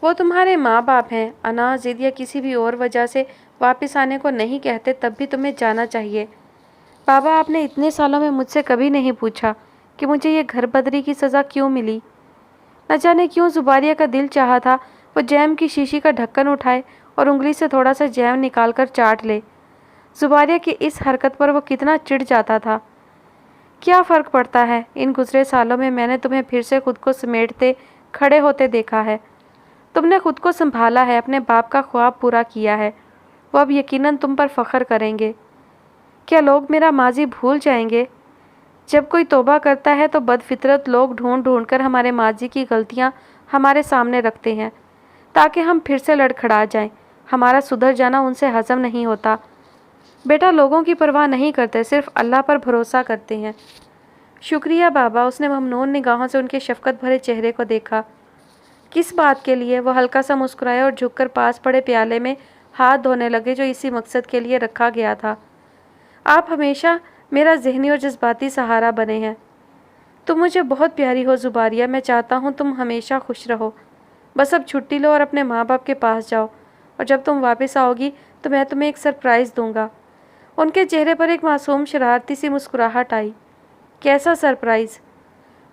Speaker 1: وہ تمہارے ماں باپ ہیں، انا، ضد یا کسی بھی اور وجہ سے واپس آنے کو نہیں کہتے تب بھی تمہیں جانا چاہیے۔ بابا، آپ نے اتنے سالوں میں مجھ سے کبھی نہیں پوچھا کہ مجھے یہ گھر بدری کی سزا کیوں ملی۔ نہ جانے کیوں زباریہ کا دل چاہا تھا وہ جیم کی شیشی کا ڈھکن اٹھائے اور انگلی سے تھوڑا سا جیم نکال کر چاٹ لے۔ زباریہ کی اس حرکت پر وہ کتنا چڑ جاتا تھا۔ کیا فرق پڑتا ہے؟ ان گزرے سالوں میں میں نے تمہیں پھر سے خود کو سمیٹتے کھڑے ہوتے دیکھا ہے۔ تم نے خود کو سنبھالا ہے، اپنے باپ کا خواب پورا کیا ہے۔ وہ اب یقیناً تم پر فخر کریں گے۔ کیا لوگ میرا ماضی بھول جائیں گے؟ جب کوئی توبہ کرتا ہے تو بد فطرت لوگ ڈھونڈ ڈھونڈ کر ہمارے ماضی کی غلطیاں ہمارے سامنے رکھتے ہیں تاکہ ہم پھر سے لڑکھڑا جائیں۔ ہمارا سدھر جانا ان سے ہضم نہیں ہوتا۔ بیٹا لوگوں کی پرواہ نہیں کرتے، صرف اللہ پر بھروسہ کرتے ہیں۔ شکریہ بابا۔ اس نے ممنون نگاہوں سے ان کے شفقت بھرے چہرے کو دیکھا۔ کس بات کے لیے؟ وہ ہلکا سا مسکرائے اور جھک کر پاس پڑے پیالے میں ہاتھ دھونے لگے جو اسی مقصد کے لیے رکھا گیا تھا۔ آپ ہمیشہ میرا ذہنی اور جذباتی سہارا بنے ہیں۔ تم مجھے بہت پیاری ہو زباریہ، میں چاہتا ہوں تم ہمیشہ خوش رہو۔ بس اب چھٹی لو اور اپنے ماں باپ کے پاس جاؤ، اور جب تم واپس آؤ گی تو میں تمہیں ایک سرپرائز دوں گا۔ ان کے چہرے پر ایک معصوم شرارتی سی مسکراہٹ آئی۔ کیسا سرپرائز؟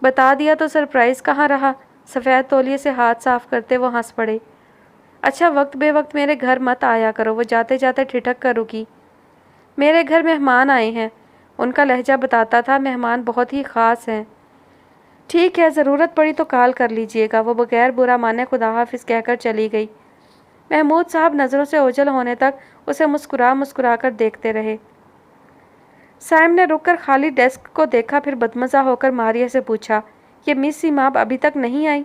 Speaker 1: بتا دیا تو سرپرائز کہاں رہا؟ سفید تولیے سے ہاتھ صاف کرتے وہ ہنس پڑے۔ اچھا وقت بے وقت میرے گھر مت آیا کرو، وہ جاتے جاتے ٹھٹک کر رکی۔ میرے گھر مہمان آئے ہیں، ان کا لہجہ بتاتا تھا، مہمان بہت ہی خاص ہیں۔ ٹھیک ہے، ضرورت پڑی تو کال کر لیجئے گا۔ وہ بغیر برا مانے خدا حافظ کہہ کر چلی گئی۔ محمود صاحب نظروں سے اوجھل ہونے تک اسے مسکرا مسکرا کر دیکھتے رہے۔ سائم نے رک کر خالی ڈیسک کو دیکھا، پھر بدمزہ ہو کر ماریہ سے پوچھا، یہ مس سیماب ابھی تک نہیں آئی؟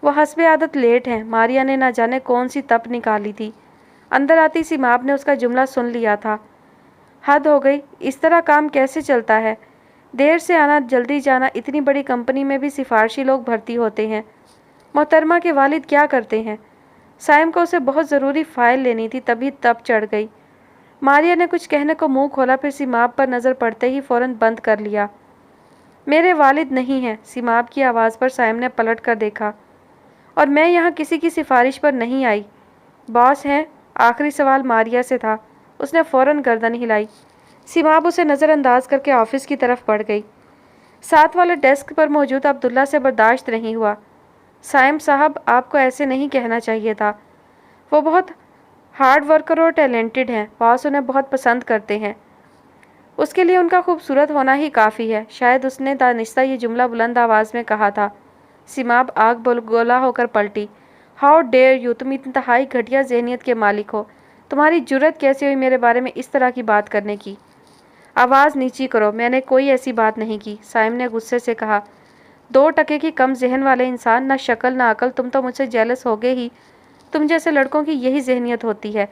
Speaker 1: وہ حسب عادت لیٹ ہیں۔ ماریہ نے نہ جانے کون سی تپ نکالی تھی۔ اندر آتی سیماب نے اس کا جملہ سن لیا تھا۔ حد ہو گئی، اس طرح کام کیسے چلتا ہے؟ دیر سے آنا جلدی جانا، اتنی بڑی کمپنی میں بھی سفارشی لوگ بھرتی ہوتے ہیں۔ محترمہ کے والد کیا کرتے ہیں؟ سائم کو اسے بہت ضروری فائل لینی تھی، تبھی تپ چڑھ گئی۔ ماریہ نے کچھ کہنے کو منہ کھولا، پھر سیماب پر نظر پڑتے ہی فوراً بند کر لیا۔ میرے والد نہیں ہیں۔ سیماب کی آواز پر سائم نے پلٹ کر دیکھا۔ اور میں یہاں کسی کی سفارش پر نہیں آئی۔ باس ہیں؟ آخری سوال ماریہ سے تھا۔ اس نے فوراً گردن ہلائی۔ سیماب اسے نظر انداز کر کے آفس کی طرف بڑھ گئی۔ ساتھ والے ڈیسک پر موجود عبداللہ سے برداشت نہیں ہوا۔ سائم صاحب، آپ کو ایسے نہیں کہنا چاہیے تھا۔ وہ بہت ہارڈ ورکر اور ٹیلنٹڈ ہیں، باس انہیں بہت پسند کرتے ہیں۔ اس کے لیے ان کا خوبصورت ہونا ہی کافی ہے۔ شاید اس نے دانستہ یہ جملہ بلند آواز میں کہا تھا۔ سیماب آگ بگولا ہو کر پلٹی۔ ہاؤ ڈیئر یو، تم انتہائی گھٹیا ذہنیت کے مالک ہو۔ تمہاری جرت کیسے ہوئی میرے بارے میں اس طرح کی بات کرنے کی؟ آواز نیچی کرو، میں نے کوئی ایسی بات نہیں کی، سائم نے غصے سے کہا۔ 2% کی کم ذہن والے انسان، نہ شکل نہ عقل، تم تو مجھ سے جیلس ہوگے ہی۔ تم جیسے لڑکوں کی یہی ذہنیت ہوتی ہے۔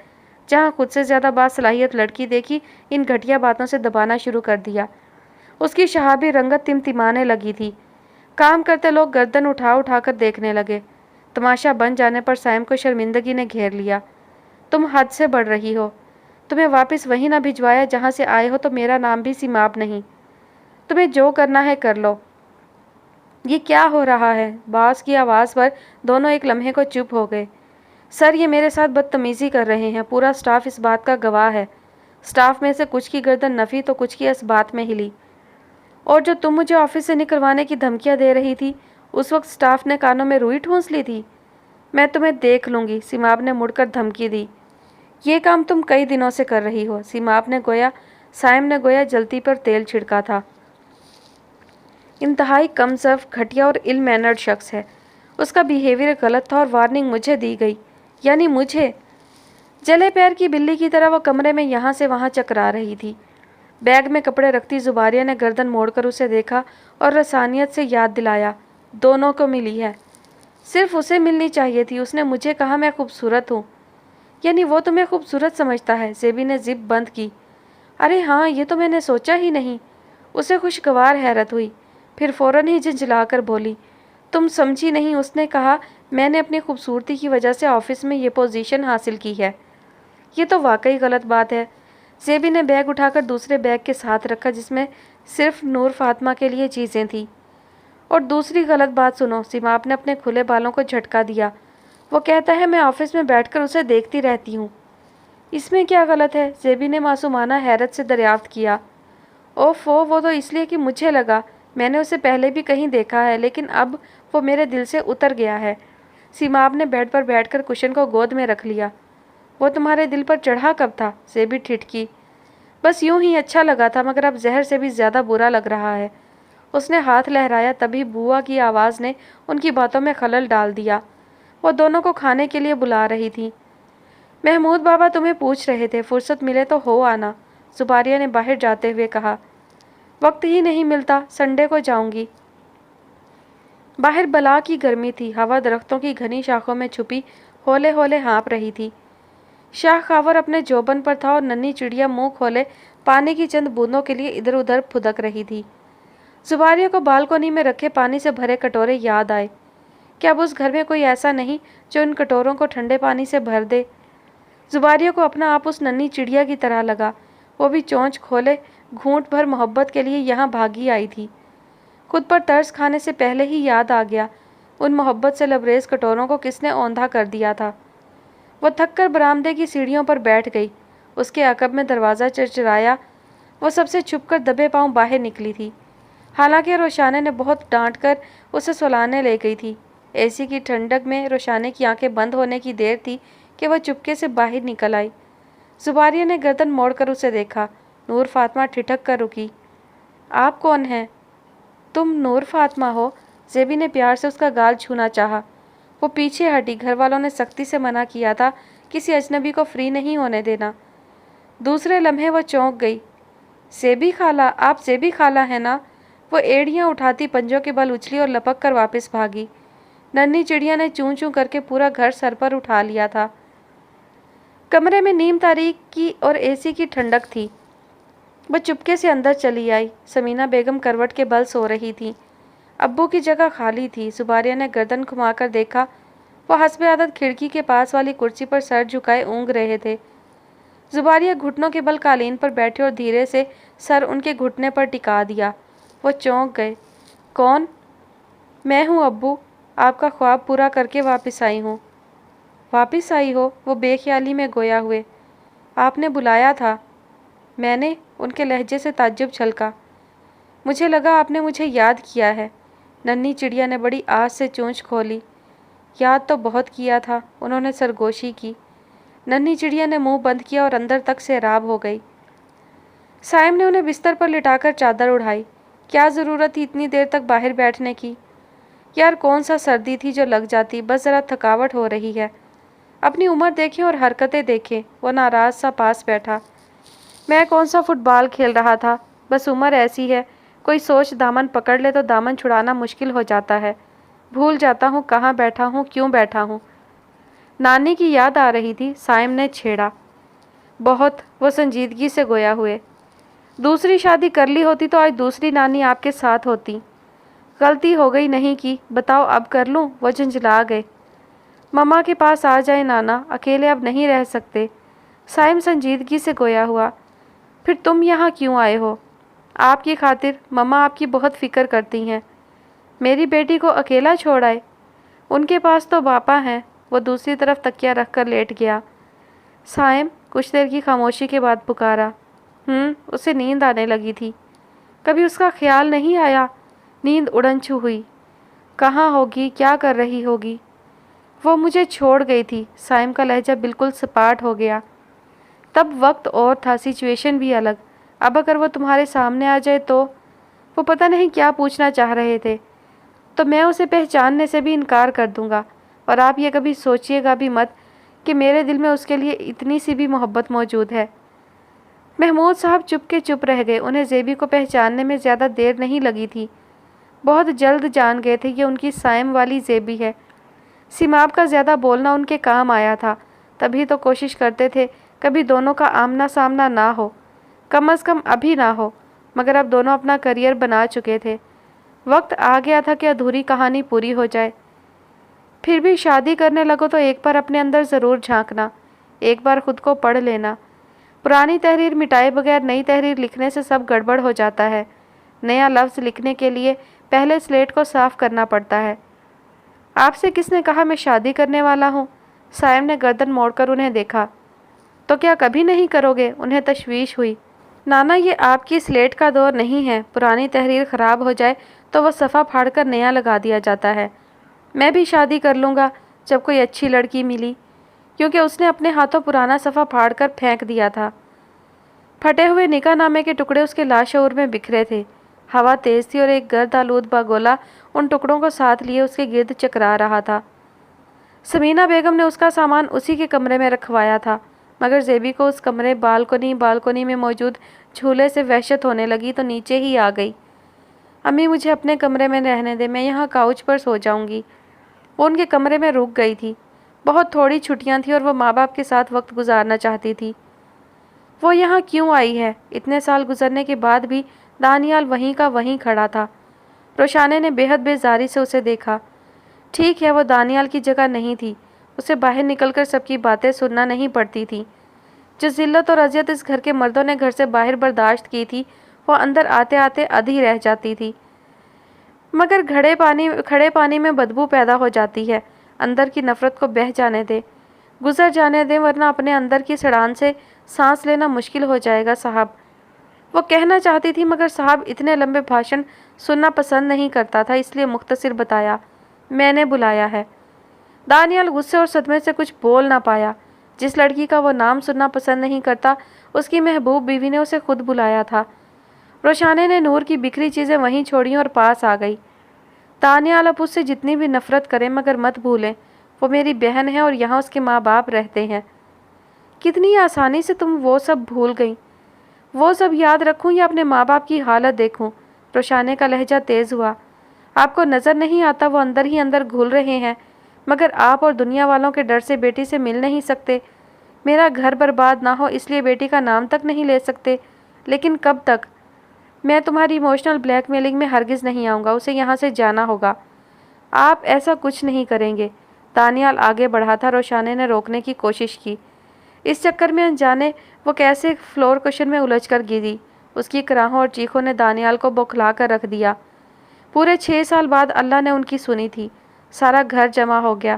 Speaker 1: جہاں خود سے زیادہ باصلاحیت لڑکی دیکھی، ان گھٹیا باتوں سے دبانا شروع کر دیا۔ اس کی شہابی رنگت تمتمانے لگی تھی۔ کام کرتے لوگ گردن اٹھا اٹھا کر دیکھنے لگے۔ تماشا بن جانے پر سائم کو شرمندگی نے گھیر لیا۔ تم حد سے بڑھ رہی ہو۔ تمہیں واپس وہیں نہ بھجوایا جہاں سے آئے ہو تو میرا نام بھی سیماب نہیں۔ تمہیں جو کرنا ہے کر لو۔ یہ کیا ہو رہا ہے؟ باس کی آواز پر دونوں ایک لمحے کو چپ ہو گئے۔ سر، یہ میرے ساتھ بدتمیزی کر رہے ہیں، پورا سٹاف اس بات کا گواہ ہے۔ سٹاف میں سے کچھ کی گردن نفی تو کچھ کی اس بات میں ہلی۔ اور جو تم مجھے آفس سے نکلوانے کی دھمکیاں دے رہی تھی، اس وقت سٹاف نے کانوں میں روئی ٹھونس لی تھی؟ میں تمہیں دیکھ لوں گی، سیماب نے مڑ کر دھمکی دی۔ یہ کام تم کئی دنوں سے کر رہی ہو، سائم نے گویا جلتی پر تیل چھڑکا تھا۔ انتہائی کم ظرف، گھٹیا اور ill mannered شخص ہے۔ اس کا بیہیویئر غلط تھا اور وارننگ مجھے دی گئی۔ یعنی مجھے؟ جلے پیر کی بلی کی طرح وہ کمرے میں یہاں سے وہاں چکرا رہی تھی۔ بیگ میں کپڑے رکھتی زباریہ نے گردن موڑ کر اسے دیکھا اور رسانیت سے یاد دلایا، دونوں کو ملی ہے۔ صرف اسے ملنی چاہیے تھی، اس نے مجھے کہا میں خوبصورت ہوں۔ یعنی وہ تمہیں خوبصورت سمجھتا ہے؟ زیبی نے زپ بند کی۔ ارے ہاں، یہ تو میں نے سوچا ہی نہیں۔ اسے خوشگوار حیرت ہوئی، پھر فوراً ہی جھنجھلا کر بولی، تم سمجھی نہیں، اس نے کہا میں نے اپنی خوبصورتی کی وجہ سے آفس میں یہ پوزیشن حاصل کی ہے۔ یہ تو واقعی غلط بات ہے۔ زیبی نے بیگ اٹھا کر دوسرے بیگ کے ساتھ رکھا جس میں صرف نور فاطمہ کے لیے چیزیں تھیں۔ اور دوسری غلط بات سنو، سیماب نے اپنے کھلے بالوں کو جھٹکا دیا، وہ کہتا ہے میں آفس میں بیٹھ کر اسے دیکھتی رہتی ہوں۔ اس میں کیا غلط ہے؟ زیبی نے معصومانہ حیرت سے دریافت کیا۔ اوفو، وہ تو اس لیے کہ مجھے لگا میں نے اسے پہلے بھی کہیں دیکھا ہے، لیکن اب وہ میرے دل سے اتر گیا ہے۔ سیماب نے بیڈ پر بیٹھ کر کشن کو گود میں رکھ لیا۔ وہ تمہارے دل پر چڑھا کب تھا؟ زیبی ٹھٹکی۔ بس یوں ہی اچھا لگا تھا، مگر اب زہر سے بھی زیادہ برا لگ رہا ہے۔ اس نے ہاتھ لہرایا، تبھی بوا کی آواز نے ان کی باتوں میں خلل ڈال دیا۔ وہ دونوں کو کھانے کے لیے بلا رہی تھی۔ محمود بابا تمہیں پوچھ رہے تھے، فرصت ملے تو ہو آنا، زباریہ نے باہر جاتے ہوئے کہا۔ وقت ہی نہیں ملتا، سنڈے کو جاؤں گی۔ باہر بلا کی گرمی تھی، ہوا درختوں کی گھنی شاخوں میں چھپی ہولے ہولے ہانپ رہی تھی۔ شاہ خاور اپنے جوبن پر تھا اور ننھی چڑیا منہ کھولے پانی کی چند بوندوں کے لیے ادھر ادھر پھدک رہی تھی۔ زباریہ کو بالکونی میں رکھے پانی سے بھرے کٹورے یاد آئے۔ کیا اب اس گھر میں کوئی ایسا نہیں جو ان کٹوروں کو ٹھنڈے پانی سے بھر دے؟ زباریہ کو اپنا آپ اس ننھی چڑیا کی طرح لگا، وہ بھی چونچ کھولے گھونٹ بھر محبت کے لیے یہاں بھاگی آئی تھی۔ خود پر ترس کھانے سے پہلے ہی یاد آ گیا ان محبت سے لبریز کٹوروں کو کس نے اوندھا کر دیا تھا۔ وہ تھک کر برآمدے کی سیڑھیوں پر بیٹھ گئی، اس کے عقب میں دروازہ چرچرایا، وہ سب سے چھپ کر دبے پاؤں باہر نکلی تھی۔ حالانکہ روشانے نے بہت ڈانٹ کر اسے سلانے لے گئی تھی، اے سی کی ٹھنڈک میں روشانے کی آنکھیں بند ہونے کی دیر تھی کہ وہ چپکے سے باہر نکل آئی۔ زباریہ نے گردن موڑ کر اسے دیکھا۔ نور فاطمہ ٹھٹک کر رکی۔ آپ کون ہیں؟ تم نور فاطمہ ہو؟ زیبی نے پیار سے اس کا گال چھونا چاہا۔ وہ پیچھے ہٹی، گھر والوں نے سختی سے منع کیا تھا کسی اجنبی کو فری نہیں ہونے دینا۔ دوسرے لمحے وہ چونک گئی۔ زیبی خالہ، آپ زیبی خالہ ہیں نا؟ وہ ایڑیاں اٹھاتی پنجوں کے بل اچھلی اور لپک کر واپس بھاگی۔ ننھی چڑیا نے چوں چوں کر کے پورا گھر سر پر اٹھا لیا تھا۔ کمرے میں نیم تاریکی اور اے سی کی ٹھنڈک تھی۔ وہ چپکے سے اندر چلی آئی۔ سمینہ بیگم کروٹ کے بل سو رہی تھی، ابو کی جگہ خالی تھی۔ زباریہ نے گردن گھما کر دیکھا، وہ حسب عادت کھڑکی کے پاس والی کرسی پر سر جھکائے اونگ رہے تھے۔ زباریہ گھٹنوں کے بل قالین پر بیٹھے اور دھیرے سے سر ان کے گھٹنے پر ٹکا دیا۔ وہ چونک گئے۔ کون؟ میں ہوں ابو، آپ کا خواب پورا کر کے واپس آئی ہوں۔ واپس آئی ہو؟ وہ بے خیالی میں گویا ہوئے۔ آپ نے بلایا تھا؟ میں نے؟ ان کے لہجے سے تعجب چھلکا۔ مجھے لگا آپ نے مجھے یاد کیا ہے۔ ننھی چڑیا نے بڑی آس سے چونچ کھولی۔ یاد تو بہت کیا تھا، انہوں نے سرگوشی کی۔ ننھی چڑیا نے منہ بند کیا اور اندر تک سیراب ہو گئی۔ سائم نے انہیں بستر پر لٹا کر چادر اڑائی۔ کیا ضرورت تھی اتنی دیر تک باہر بیٹھنے کی؟ یار کون سا سردی تھی جو لگ جاتی، بس ذرا تھکاوٹ ہو رہی ہے۔ اپنی عمر دیکھیں اور حرکتیں دیکھیں۔ وہ ناراض سا پاس بیٹھا۔ میں کون سا فٹ بال کھیل رہا تھا، بس عمر ایسی ہے، کوئی سوچ دامن پکڑ لے تو دامن چھڑانا مشکل ہو جاتا ہے۔ بھول جاتا ہوں کہاں بیٹھا ہوں، کیوں بیٹھا ہوں۔ نانی کی یاد آ رہی تھی، سائم نے چھیڑا۔ بہت، وہ سنجیدگی سے گویا ہوئے۔ دوسری شادی کر لی ہوتی تو آج دوسری نانی آپ کے ساتھ ہوتی۔ غلطی ہو گئی، نہیں کی، بتاؤ اب کر لوں؟ وہ جھنجھلا گئے۔ مما کے پاس آ جائیں نانا، اکیلے اب نہیں رہ سکتے۔ سائم سنجیدگی سے گویا ہوا۔ پھر تم یہاں کیوں آئے ہو؟ آپ کی خاطر، مما آپ کی بہت فکر کرتی ہیں۔ میری بیٹی کو اکیلا چھوڑ آئے؟ ان کے پاس تو باپا ہیں۔ وہ دوسری طرف تکیہ رکھ کر لیٹ گیا۔ سائم کچھ دیر کی خاموشی کے بعد پکارا۔ اسے نیند آنے لگی تھی۔ کبھی اس کا خیال نہیں آیا؟ نیند اڑن چھو ہوئی۔ کہاں ہوگی، کیا کر رہی ہوگی؟ وہ مجھے چھوڑ گئی تھی۔ سائم کا لہجہ بالکل سپاٹ ہو گیا۔ تب وقت اور تھا، سچویشن بھی الگ۔ اب اگر وہ تمہارے سامنے آ جائے تو؟ وہ پتہ نہیں کیا پوچھنا چاہ رہے تھے۔ تو میں اسے پہچاننے سے بھی انکار کر دوں گا، اور آپ یہ کبھی سوچیے گا بھی مت کہ میرے دل میں اس کے لیے اتنی سی بھی محبت موجود ہے۔ محمود صاحب چپ کے چپ رہ گئے۔ انہیں زیبی کو پہچاننے میں زیادہ دیر نہیں لگی تھی، بہت جلد جان گئے تھے یہ ان کی سائم والی زیبی ہے۔ سیماب کا زیادہ بولنا ان کے کام آیا تھا، تبھی تو کوشش کرتے تھے کبھی دونوں کا آمنا سامنا نہ ہو، کم از کم ابھی نہ ہو، مگر اب دونوں اپنا کریئر بنا چکے تھے۔ وقت آ گیا تھا کہ ادھوری کہانی پوری ہو جائے۔ پھر بھی شادی کرنے لگو تو ایک بار اپنے اندر ضرور جھانکنا، ایک بار خود کو پڑھ لینا۔ پرانی تحریر مٹائے بغیر نئی تحریر لکھنے سے سب گڑبڑ ہو جاتا ہے۔ نیا لفظ لکھنے کے لیے پہلے سلیٹ کو صاف کرنا پڑتا ہے۔ آپ سے کس نے کہا میں شادی کرنے والا ہوں؟ سائم نے گردن موڑ کر انہیں دیکھا۔ تو کیا کبھی نہیں کرو گے؟ انہیں تشویش ہوئی۔ نانا، یہ آپ کی سلیٹ کا دور نہیں ہے، پرانی تحریر خراب ہو جائے تو وہ صفحہ پھاڑ کر نیا لگا دیا جاتا ہے۔ میں بھی شادی کر لوں گا جب کوئی اچھی لڑکی ملی، کیونکہ اس نے اپنے ہاتھوں پرانا صفحہ پھاڑ کر پھینک دیا تھا۔ پھٹے ہوئے نکاح نامے کے ٹکڑے اس کے لاشعور میں بکھرے تھے۔ ہوا تیز تھی اور ایک گرد آلود باگولا ان ٹکڑوں کو ساتھ لیے اس کے گرد چکرا رہا تھا۔ سمینہ بیگم نے اس کا سامان اسی کے کمرے میں رکھوایا تھا، مگر زیبی کو اس کمرے بالکنی میں موجود جھولے سے وحشت ہونے لگی تو نیچے ہی آ گئی۔ امی، مجھے اپنے کمرے میں رہنے دے، میں یہاں کاؤچ پر سو جاؤں گی۔ وہ ان کے کمرے میں رک گئی تھی۔ بہت تھوڑی چھٹیاں تھیں اور وہ ماں باپ کے ساتھ وقت گزارنا چاہتی تھی۔ وہ یہاں کیوں آئی ہے؟ اتنے سال گزرنے کے بعد بھی دانیال وہیں کا وہیں کھڑا تھا۔ روشانے نے بے حد بیزاری سے اسے دیکھا۔ ٹھیک ہے، وہ دانیال کی جگہ نہیں تھی، اسے باہر نکل کر سب کی باتیں سننا نہیں پڑتی تھی۔ جو ذلت اور اذیت اس گھر کے مردوں نے گھر سے باہر برداشت کی تھی، وہ اندر آتے آتے ادھی رہ جاتی تھی۔ مگر کھڑے پانی میں بدبو پیدا ہو جاتی ہے۔ اندر کی نفرت کو بہہ جانے دے، گزر جانے دیں، ورنہ اپنے اندر کی سڑان سے سانس لینا مشکل ہو جائے گا صاحب۔ وہ کہنا چاہتی تھی مگر صاحب اتنے لمبے بھاشن سننا پسند نہیں کرتا تھا، اس لیے مختصر بتایا، میں نے بلایا ہے۔ دانیال غصے اور صدمے سے کچھ بول نہ پایا۔ جس لڑکی کا وہ نام سننا پسند نہیں کرتا، اس کی محبوب بیوی نے اسے خود بلایا تھا۔ روشانے نے نور کی بکھری چیزیں وہیں چھوڑیں اور پاس آ گئی۔ دانیال، اب اس سے جتنی بھی نفرت کریں مگر مت بھولیں، وہ میری بہن ہے اور یہاں اس کے ماں باپ رہتے ہیں۔ کتنی آسانی سے تم وہ سب بھول گئیں۔ وہ سب یاد رکھوں یا اپنے ماں باپ کی حالت دیکھوں؟ روشانے کا لہجہ تیز ہوا۔ آپ کو نظر نہیں آتا وہ اندر ہی اندر گھل رہے ہیں، مگر آپ اور دنیا والوں کے ڈر سے بیٹی سے مل نہیں سکتے۔ میرا گھر برباد نہ ہو اس لیے بیٹی کا نام تک نہیں لے سکتے، لیکن کب تک؟ میں تمہاری ایموشنل بلیک میلنگ میں ہرگز نہیں آؤں گا، اسے یہاں سے جانا ہوگا۔ آپ ایسا کچھ نہیں کریں گے۔ دانیال آگے بڑھا تھا، روشانے نے روکنے کی کوشش کی۔ اس چکر میں انجانے وہ کیسے فلور کشن میں الجھ کر گری۔ اس کی کراہوں اور چیخوں نے دانیال کو بوکھلا کر رکھ دیا۔ پورے 6 سال بعد اللہ نے ان کی سنی تھی۔ سارا گھر جمع ہو گیا۔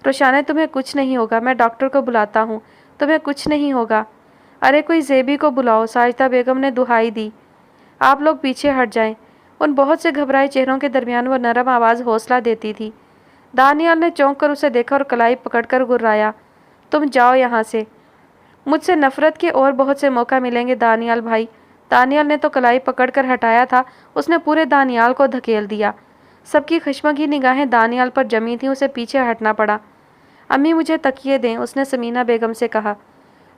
Speaker 1: روشانے، تمہیں کچھ نہیں ہوگا، میں ڈاکٹر کو بلاتا ہوں، تمہیں کچھ نہیں ہوگا۔ ارے کوئی زیبی کو بلاؤ، ساجدہ بیگم نے دہائی دی۔ آپ لوگ پیچھے ہٹ جائیں۔ ان بہت سے گھبرائے چہروں کے درمیان وہ نرم آواز حوصلہ دیتی تھی۔ دانیال نے چونک کر اسے دیکھا اور کلائی پکڑ کر گرایا، تم جاؤ یہاں سے، مجھ سے نفرت کے اور بہت سے موقع ملیں گے دانیال بھائی۔ دانیال نے تو کلائی پکڑ کر ہٹایا تھا، اس نے پورے دانیال کو دھکیل دیا۔ سب کی خشمگی نگاہیں دانیال پر جمی تھیں، اسے پیچھے ہٹنا پڑا۔ امی، مجھے تکیے دیں، اس نے سمینہ بیگم سے کہا۔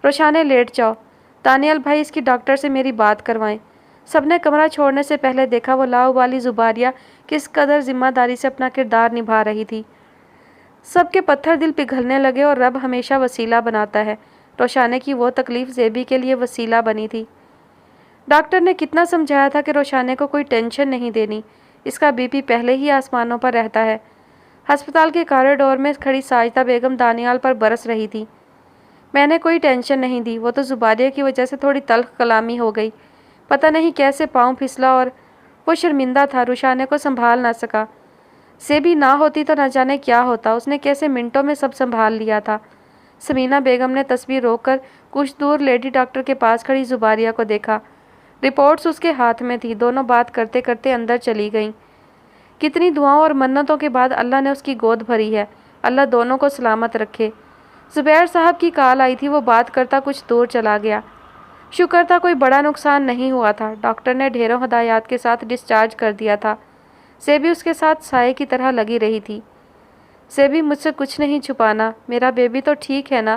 Speaker 1: روشانے، لیٹ جاؤ۔ دانیال بھائی، اس کی ڈاکٹر سے میری بات کروائیں۔ سب نے کمرہ چھوڑنے سے پہلے دیکھا وہ لاؤبالی زباریہ کس قدر ذمہ داری سے اپنا کردار نبھا رہی تھی۔ سب کے پتھر دل پگھلنے لگے اور رب ہمیشہ وسیلہ بناتا ہے۔ روشانے کی وہ تکلیف زیبی کے لیے وسیلہ بنی تھی۔ ڈاکٹر نے کتنا سمجھایا تھا کہ روشانے کو کوئی ٹینشن نہیں دینی، اس کا بی پی پہلے ہی آسمانوں پر رہتا ہے۔ ہسپتال کے کاریڈور میں کھڑی ساجدہ بیگم دانیال پر برس رہی تھی۔ میں نے کوئی ٹینشن نہیں دی، وہ تو زباریہ کی وجہ سے تھوڑی تلخ کلامی ہو گئی، پتہ نہیں کیسے پاؤں پھسلا اور وہ شرمندہ تھا، روشانے کو سنبھال نہ سکا۔ زیبی نہ ہوتی تو نہ جانے کیا ہوتا، اس نے کیسے منٹوں میں سب سنبھال لیا تھا۔ سمینہ بیگم نے تصویر روک کر کچھ دور لیڈی ڈاکٹر کے پاس کھڑی زباریہ کو دیکھا۔ رپورٹس اس کے ہاتھ میں تھی، دونوں بات کرتے کرتے اندر چلی گئیں۔ کتنی دعاؤں اور منتوں کے بعد اللہ نے اس کی گود بھری ہے، اللہ دونوں کو سلامت رکھے۔ زبیر صاحب کی کال آئی تھی، وہ بات کرتا کچھ دور چلا گیا۔ شکر تھا کوئی بڑا نقصان نہیں ہوا تھا، ڈاکٹر نے ڈھیروں ہدایات کے ساتھ ڈسچارج کر دیا تھا۔ زیبی اس کے ساتھ سائے کی طرح لگی رہی تھی۔ زیبی، مجھ سے کچھ نہیں چھپانا، میرا بیبی تو ٹھیک ہے نا؟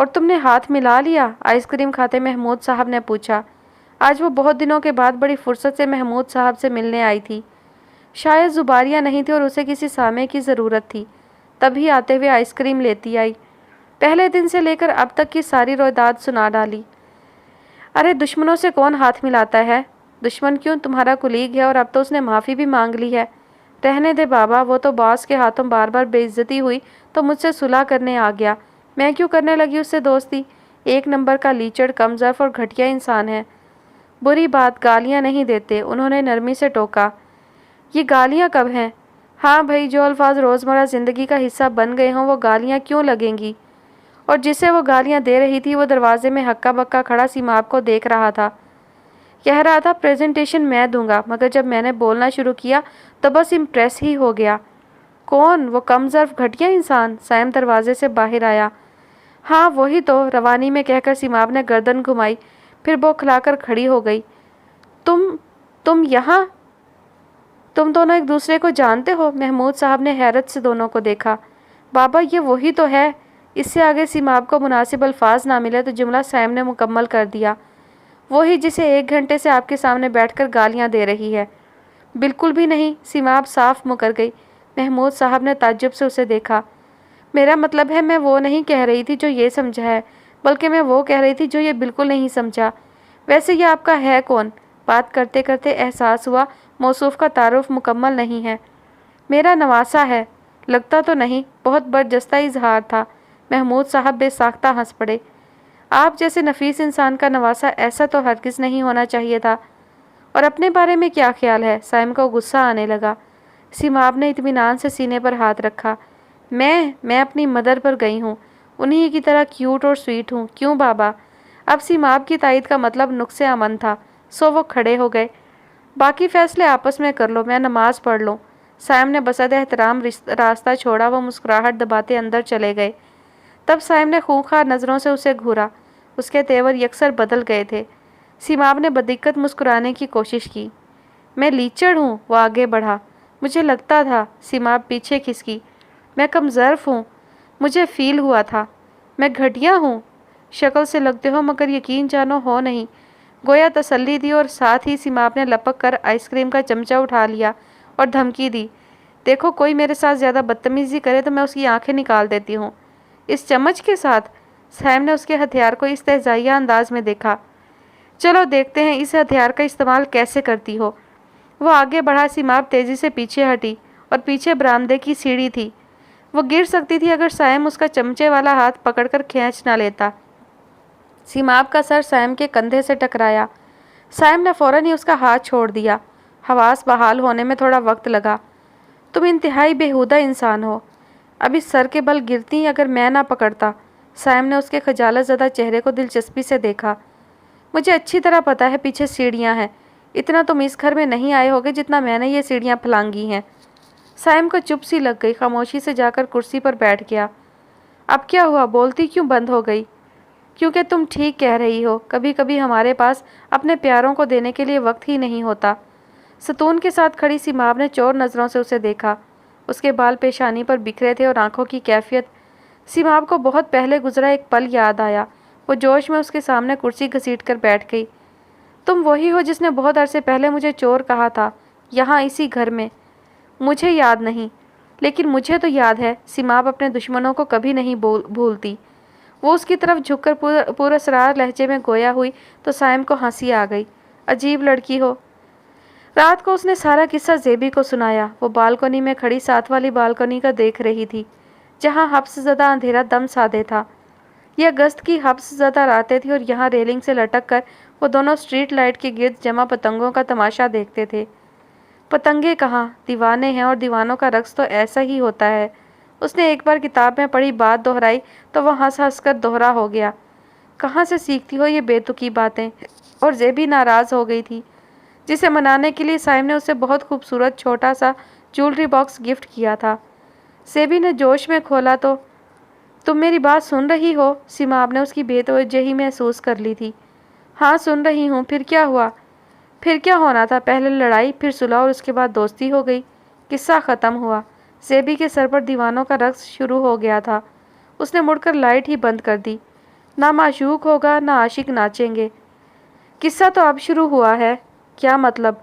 Speaker 1: اور تم نے ہاتھ ملا لیا؟ آئس کریم کھاتے محمود صاحب نے پوچھا۔ آج وہ بہت دنوں کے بعد بڑی فرصت سے محمود صاحب سے ملنے آئی تھی۔ شاید زباریاں نہیں تھی اور اسے کسی سامع کی ضرورت تھی، تبھی آتے ہوئے آئس کریم لیتی آئی۔ پہلے دن سے لے کر اب تک کی ساری رویداد سنا ڈالی۔ ارے دشمنوں سے کون ہاتھ ملاتا ہے؟ دشمن کیوں، تمہارا کلیگ ہے اور اب تو اس نے معافی بھی مانگ لی ہے۔ رہنے دے بابا، وہ تو باس کے ہاتھوں بار بار بے عزتی ہوئی تو مجھ سے صلح کرنے آ گیا۔ میں کیوں کرنے لگی اس سے دوستی؟ ایک نمبر کا لیچڑ، کمزرف اور گھٹیا انسان ہے۔ بری بات، گالیاں نہیں دیتے، انہوں نے نرمی سے ٹوکا۔ یہ گالیاں کب ہیں؟ ہاں بھائی، جو الفاظ روزمرہ زندگی کا حصہ بن گئے ہوں وہ گالیاں کیوں لگیں گی؟ اور جسے وہ گالیاں دے رہی تھی وہ دروازے میں ہکا بکا کھڑا سیماب کو دیکھ رہا تھا۔ کہہ رہا تھا پریزنٹیشن میں دوں گا، مگر جب میں نے بولنا شروع کیا تو بس امپریس ہی ہو گیا۔ کون؟ وہ کم ظرف گھٹیا انسان؟ سائم دروازے سے باہر آیا۔ ہاں وہی تو، روانی میں کہہ کر سیماب نے گردن گھمائی، پھر بوکھلا کر کھڑی ہو گئی۔ تم یہاں؟ تم دونوں ایک دوسرے کو جانتے ہو؟ محمود صاحب نے حیرت سے دونوں کو دیکھا۔ بابا یہ وہی تو ہے۔ اس سے آگے سیماب کو مناسب الفاظ نہ ملے تو جملہ سائم نے مکمل کر دیا۔ وہی جسے 1 گھنٹے سے آپ کے سامنے بیٹھ کر گالیاں دے رہی ہے۔ بالکل بھی نہیں، سیماب صاف مکر گئی۔ محمود صاحب نے تعجب سے اسے دیکھا۔ میرا مطلب ہے میں وہ نہیں کہہ رہی تھی جو یہ سمجھا ہے، بلکہ میں وہ کہہ رہی تھی جو یہ بالکل نہیں سمجھا۔ ویسے یہ آپ کا ہے کون؟ بات کرتے کرتے احساس ہوا موصوف کا تعارف مکمل نہیں ہے۔ میرا نواسا ہے۔ لگتا تو نہیں، بہت برجستہ اظہار تھا۔ محمود صاحب بے ساختہ ہنس پڑے۔ آپ جیسے نفیس انسان کا نواسا ایسا تو ہرگز نہیں ہونا چاہیے تھا۔ اور اپنے بارے میں کیا خیال ہے؟ سائم کو غصہ آنے لگا۔ سیماب نے اطمینان سے سینے پر ہاتھ رکھا۔ میں اپنی مدر پر گئی ہوں، انہی کی طرح کیوٹ اور سویٹ ہوں۔ کیوں بابا؟ اب سیماب کی تائید کا مطلب نقص امن تھا، سو وہ کھڑے ہو گئے۔ باقی فیصلے آپس میں کر لو، میں نماز پڑھ لوں۔ سائم نے بسد احترام راستہ چھوڑا، وہ مسکراہٹ دباتے اندر چلے گئے۔ تب سائم نے خونخوار نظروں سے اسے گھورا، اس کے تیور یکسر بدل گئے تھے۔ سیماب نے بدقت مسکرانے کی کوشش کی۔ میں لیچڑ ہوں؟ وہ آگے بڑھا۔ مجھے لگتا تھا۔ سیماب پیچھے کھسکی۔ میں کم ظرف ہوں، مجھے فیل ہوا تھا۔ میں گھٹیا ہوں؟ شکل سے لگتے ہو مگر یقین جانو ہو نہیں۔ گویا تسلی دی اور ساتھ ہی سیماب نے لپک کر آئس کریم کا چمچہ اٹھا لیا اور دھمکی دی، دیکھو کوئی میرے ساتھ زیادہ بدتمیزی کرے تو میں اس کی آنکھیں نکال دیتی ہوں۔ اس چمچ کے ساتھ؟ سائم نے اس کے ہتھیار کو استہزائیہ انداز میں دیکھا۔ چلو دیکھتے ہیں اس ہتھیار کا استعمال کیسے کرتی ہو۔ وہ آگے بڑھا، سیماب تیزی سے پیچھے ہٹی اور پیچھے برآمدے کی سیڑھی تھی۔ وہ گر سکتی تھی اگر سائم اس کا چمچے والا ہاتھ پکڑ کر کھینچ نہ لیتا۔ سیماب کا سر سائم کے کندھے سے ٹکرایا۔ سائم نے فوراً ہی اس کا ہاتھ چھوڑ دیا۔ حواس بحال ہونے میں تھوڑا وقت لگا۔ تم انتہائی بےہودہ انسان ہو۔ اب اس سر کے بل گرتی اگر میں نہ پکڑتا۔ سائم نے اس کے خجالت زدہ چہرے کو دلچسپی سے دیکھا۔ مجھے اچھی طرح پتا ہے پیچھے سیڑھیاں ہیں، اتنا تم اس گھر میں نہیں آئے ہوگے جتنا میں نے یہ سیڑھیاں پھلانگی ہیں۔ سائم کو چپ سی لگ گئی، خاموشی سے جا کر کرسی پر بیٹھ گیا۔ اب کیا ہوا؟ بولتی کیوں بند ہو گئی؟ کیونکہ تم ٹھیک کہہ رہی ہو، کبھی کبھی ہمارے پاس اپنے پیاروں کو دینے کے لیے وقت ہی نہیں ہوتا۔ ستون کے ساتھ کھڑی سیماب نے چور نظروں سے اسے دیکھا۔ اس کے بال پیشانی پر بکھرے تھے اور آنکھوں کی کیفیت۔ سیماب کو بہت پہلے گزرا ایک پل یاد آیا۔ وہ جوش میں اس کے سامنے کرسی گھسیٹ کر بیٹھ گئی۔ تم وہی ہو جس نے بہت عرصے پہلے مجھے چور کہا تھا، یہاں اسی گھر میں؟ مجھے یاد نہیں، لیکن مجھے تو یاد ہے۔ سیماب اپنے دشمنوں کو کبھی نہیں بھولتی۔ وہ اس کی طرف جھک کر پراسرار لہجے میں گویا ہوئی تو سائم کو ہنسی آ گئی۔ عجیب لڑکی ہو۔ رات کو اس نے سارا قصہ زیبی کو سنایا۔ وہ بالکنی میں کھڑی ساتھ والی بالکنی کا دیکھ رہی تھی، جہاں حبس زدہ اندھیرا دم سادے تھا۔ یہ اگست کی حبس زدہ راتیں تھیں اور یہاں ریلنگ سے لٹک کر وہ دونوں اسٹریٹ لائٹ کے گرد جمع پتنگوں کا تماشا دیکھتے تھے۔ پتنگیں کہاں، دیوانے ہیں اور دیوانوں کا رقص تو ایسا ہی ہوتا ہے۔ اس نے ایک بار کتاب میں پڑھی بات دہرائی تو وہ ہنس ہنس کر دوہرا ہو گیا۔ کہاں سے سیکھتی ہو یہ بے تکی باتیں؟ اور زیبی ناراض ہو گئی تھی، جسے منانے کے لیے سائم نے اسے بہت خوبصورت چھوٹا سا جولری باکس گفٹ کیا تھا۔ زیبی نے جوش میں کھولا تو تم میری بات سن رہی ہو؟ سیماب نے اس کی بے توجہی محسوس کر لی تھی۔ ہاں سن رہی ہوں، پھر کیا ہوا؟ پھر کیا ہونا تھا؟ پہلے لڑائی، پھر صلح اور اس کے بعد دوستی ہو گئی۔ قصہ ختم ہوا۔ زیبی کے سر پر دیوانوں کا رقص شروع ہو گیا تھا۔ اس نے مڑ کر لائٹ ہی بند کر دی۔ نہ معشوق ہوگا نہ عاشق ناچیں گے۔ قصہ تو اب شروع ہوا ہے۔ کیا مطلب؟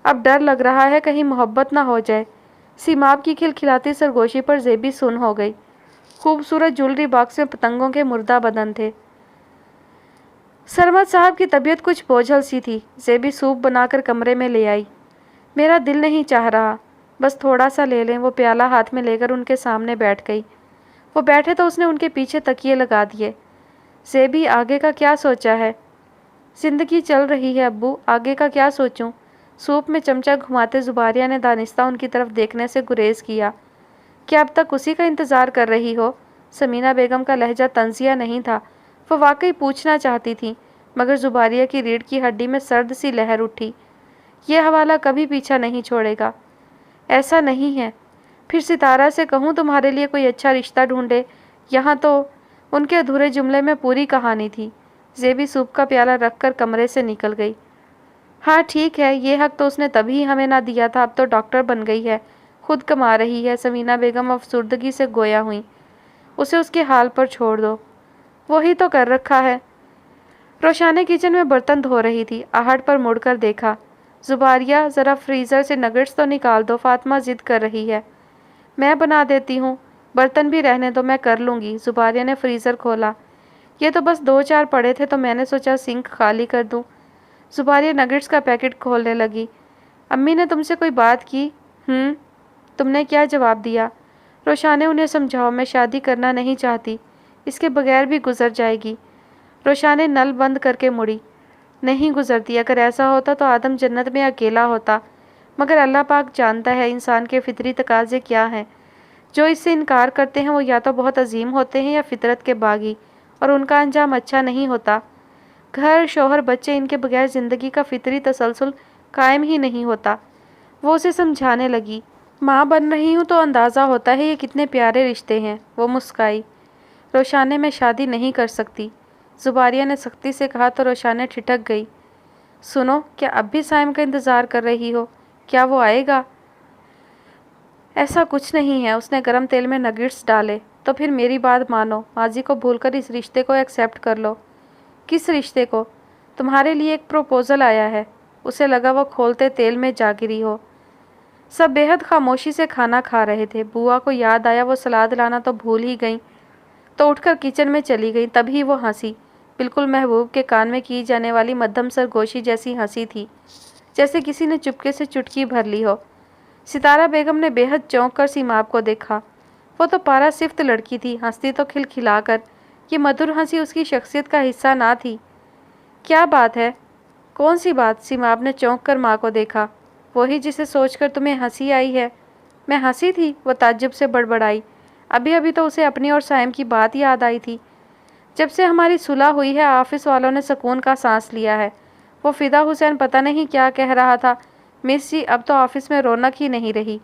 Speaker 1: اب ڈر لگ رہا ہے کہیں محبت نہ ہو جائے۔ سیماب کی کھلکھلاتی سرگوشی پر زیبی سن ہو گئی۔ خوبصورت جولری باکس میں پتنگوں کے مردہ بدن تھے۔ سرمد صاحب کی طبیعت کچھ بوجھل سی تھی۔ زیبی سوپ بنا کر کمرے میں لے آئی۔ میرا دل نہیں چاہ رہا، بس تھوڑا سا لے لیں۔ وہ پیالہ ہاتھ میں لے کر ان کے سامنے بیٹھ گئی۔ وہ بیٹھے تو اس نے ان کے پیچھے تکیے لگا دیے۔ زیبی آگے کا کیا سوچا ہے؟ زندگی چل رہی ہے ابو، آگے کا کیا سوچوں؟ سوپ میں چمچہ گھماتے زباریہ نے دانستہ ان کی طرف دیکھنے سے گریز کیا۔ کیا اب تک اسی کا انتظار کر رہی ہو؟ سمینہ بیگم کا لہجہ طنزیہ نہیں تھا۔ وہ واقعی پوچھنا چاہتی تھی، مگر زباریہ کی ریڑھ کی ہڈی میں سرد سی لہر اٹھی۔ یہ حوالہ کبھی پیچھا نہیں چھوڑے گا۔ ایسا نہیں ہے۔ پھر ستارہ سے کہوں تمہارے لیے کوئی اچھا رشتہ ڈھونڈے؟ یہاں تو ان کے ادھورے جملے میں پوری کہانی تھی۔ زیبی سوپ کا پیالہ رکھ کر کمرے سے نکل گئی۔ ہاں ٹھیک ہے، یہ حق تو اس نے تبھی ہمیں نہ دیا تھا، اب تو ڈاکٹر بن گئی ہے، خود کما رہی ہے۔ سمینہ بیگم افسردگی سے گویا ہوئیں۔ اسے اس کے حال پر چھوڑ دو، وہی تو کر رکھا ہے۔ روشانے کچن میں برتن دھو رہی تھی، آہٹ پر مڑ کر دیکھا۔ زباریہ ذرا فریزر سے نگٹس تو نکال دو، فاطمہ ضد کر رہی ہے۔ میں بنا دیتی ہوں، برتن بھی رہنے دو، میں کر لوں گی۔ زباریہ نے فریزر کھولا۔ یہ تو بس 2-4 پڑے تھے تو میں نے سوچا سنک خالی کر دوں۔ زباریہ نگٹس کا پیکٹ کھولنے لگی۔ امی نے تم سے کوئی بات کی؟ تم نے کیا جواب دیا؟ روشانے انہیں سمجھاؤ، میں شادی کرنا نہیں چاہتی، اس کے بغیر بھی گزر جائے گی۔ روشانے نل بند کر کے مڑی۔ نہیں گزرتی، اگر ایسا ہوتا تو آدم جنت میں اکیلا ہوتا، مگر اللہ پاک جانتا ہے انسان کے فطری تقاضے کیا ہیں۔ جو اس سے انکار کرتے ہیں وہ یا تو بہت عظیم ہوتے ہیں یا فطرت کے باغی، اور ان کا انجام اچھا نہیں ہوتا۔ گھر، شوہر، بچے، ان کے بغیر زندگی کا فطری تسلسل قائم ہی نہیں ہوتا۔ وہ اسے سمجھانے لگی۔ ماں بن رہی ہوں تو اندازہ ہوتا ہے یہ کتنے پیارے رشتے ہیں۔ وہ مسکرائی۔ روشانے میں شادی نہیں کر سکتی، زباریہ نے سختی سے کہا تو روشانے ٹھٹک گئی۔ سنو، کیا اب بھی سائم کا انتظار کر رہی ہو؟ کیا وہ آئے گا؟ ایسا کچھ نہیں ہے، اس نے گرم تیل میں نگٹس ڈالے۔ تو پھر میری بات مانو، ماضی کو بھول کر اس رشتے کو ایکسپٹ کر لو۔ کس رشتے کو؟ تمہارے لیے ایک پروپوزل آیا ہے۔ اسے لگا وہ کھولتے تیل میں جا گری ہو۔ سب بے حد خاموشی سے کھانا کھا رہے تھے۔ بوا کو یاد آیا وہ سلاد لانا تو بھول ہی گئیں، تو اٹھ کر کچن میں چلی گئیں۔ تبھی وہ ہنسی، بالکل محبوب کے کان میں کی جانے والی مدھم سرگوشی جیسی ہنسی تھی، جیسے کسی نے چپکے سے چٹکی بھر لی ہو۔ ستارہ بیگم نے بے حد چونک کر سیماب کو دیکھا۔ وہ تو پارا صفت لڑکی تھی، ہنستی تو کھلکھلا کر۔ یہ مدھر ہنسی اس کی شخصیت کا حصہ نہ تھی۔ کیا بات ہے؟ کون سی بات؟ سیماب نے چونک کر ماں کو دیکھا۔ وہی جسے سوچ کر تمہیں ہنسی آئی ہے۔ میں ہنسی تھی؟ وہ تعجب سے بڑبڑائی۔ ابھی تو اسے اپنی اور سائم کی بات یاد آئی تھی۔ جب سے ہماری صلح ہوئی ہے آفس والوں نے سکون کا سانس لیا ہے۔ وہ فدا حسین پتہ نہیں کیا کہہ رہا تھا، مس جی اب تو آفس میں رونق ہی نہیں رہی۔